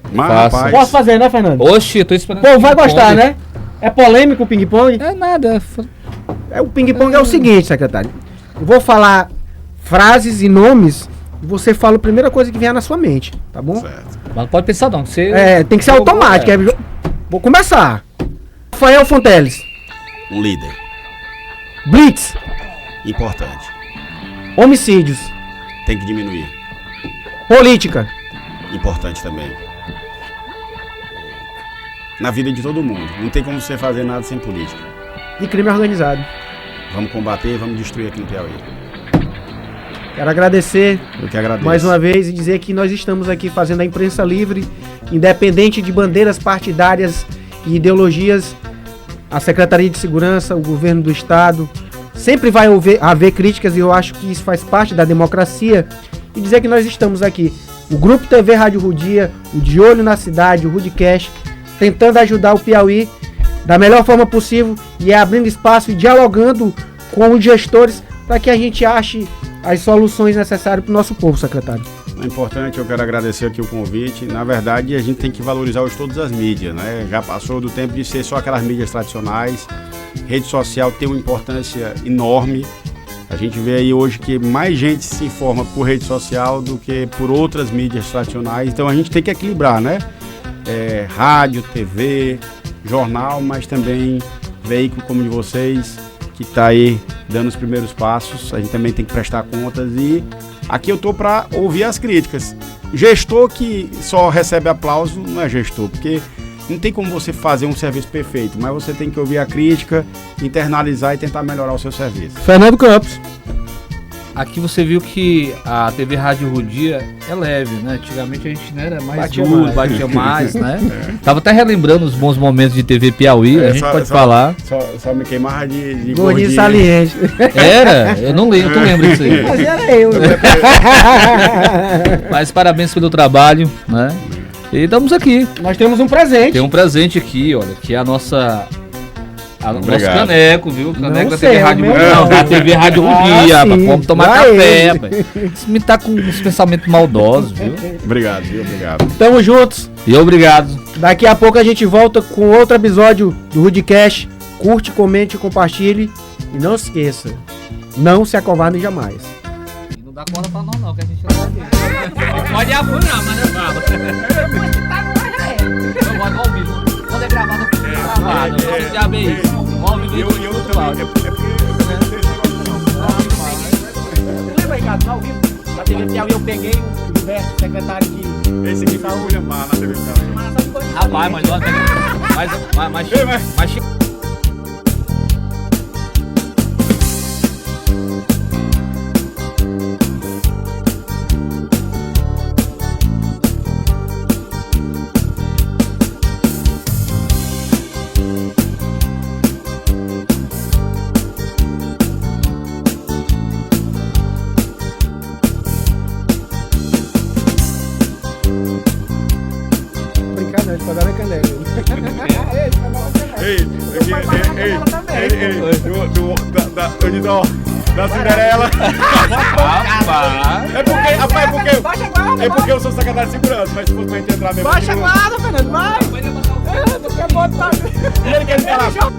A: Posso fazer, né, Fernando?
C: Oxi, tô esperando.
A: Pô, vai gostar, né? É polêmico o ping-pong?
C: É nada.
A: O ping-pong é o seguinte, secretário. Eu vou falar frases e nomes e você fala a primeira coisa que vier na sua mente, tá bom?
C: Certo. Mas não pode pensar não.
A: Tem que ser automático. Vou começar. Rafael Fonteles.
B: Um líder.
A: Blitz.
B: Importante.
A: Homicídios.
B: Tem que diminuir.
A: Política.
B: Importante também. Na vida de todo mundo. Não tem como você fazer nada sem política.
A: E crime organizado.
B: Vamos combater, vamos destruir aqui no Piauí.
A: Quero agradecer.
B: Eu que agradeço.
A: Mais uma vez e dizer que nós estamos aqui fazendo a imprensa livre, independente de bandeiras partidárias e ideologias. A Secretaria de Segurança, o governo do Estado, sempre vai haver críticas e eu acho que isso faz parte da democracia. E dizer que nós estamos aqui, o Grupo TV Rádio Rudia, o De Olho na Cidade, o Rudicast, tentando ajudar o Piauí da melhor forma possível e abrindo espaço e dialogando com os gestores para que a gente ache as soluções necessárias para o nosso povo, secretário.
B: É importante, eu quero agradecer aqui o convite. Na verdade, a gente tem que valorizar hoje todas as mídias, né? Já passou do tempo de ser só aquelas mídias tradicionais. Rede social tem uma importância enorme. A gente vê aí hoje que mais gente se informa por rede social do que por outras mídias tradicionais. Então a gente tem que equilibrar, né? Rádio, TV, jornal, mas também veículo como o de vocês, que está aí dando os primeiros passos. A gente também tem que prestar contas e aqui eu tô para ouvir as críticas. Gestor que só recebe aplauso não é gestor, porque não tem como você fazer um serviço perfeito, mas você tem que ouvir a crítica, internalizar e tentar melhorar o seu serviço.
A: Fernando Campos.
C: Aqui você viu que a TV Rádio Rudia é leve, né? Antigamente a gente, né, era mais
A: batia
C: mais, né? Tava até relembrando os bons momentos de TV Piauí, a gente pode falar.
B: Só me queimava de
A: gordinho saliente.
C: Era? Eu não lembro, tu lembra disso aí?
A: Mas era eu.
C: Mas parabéns pelo trabalho, né? E estamos aqui.
A: Nós temos um presente.
C: Tem um presente aqui, olha, que é a nossa... nosso caneco, viu? Caneco da TV Rádio Rudia. Não, da TV Rádio Rudia, rapaz. Vamos tomar café, rapaz. Isso me tá com uns pensamentos maldosos, viu?
B: Obrigado, viu? Obrigado.
A: Tamo juntos.
C: E obrigado.
A: Daqui a pouco a gente volta com outro episódio do Rudicast. Curte, comente, compartilhe e não se esqueça, não se acovardem jamais.
C: E não dá cola pra nós não, que a gente não vai ver. Pode apurar, mas não fala. Eu gosto ao vivo. Quando é gravado, eu fico gravado. Eu já bem isso. Ao vivo e eu não também.
A: Lembra, Ricardo, ao vivo, na TV Piauí eu peguei o Gilberto, secretário de...
B: Esse aqui foi o William Mar na TV Piauí.
C: Rapaz, mas
A: Brincadeira, de pagar a caneca.
B: Da Cinderela. É porque eu sou secretário de segurança, mas se fosse pra gente entrar mesmo.
A: Baixa a guarda, Fernando, vai! Porque é bom, tá?
B: Ele quer falar.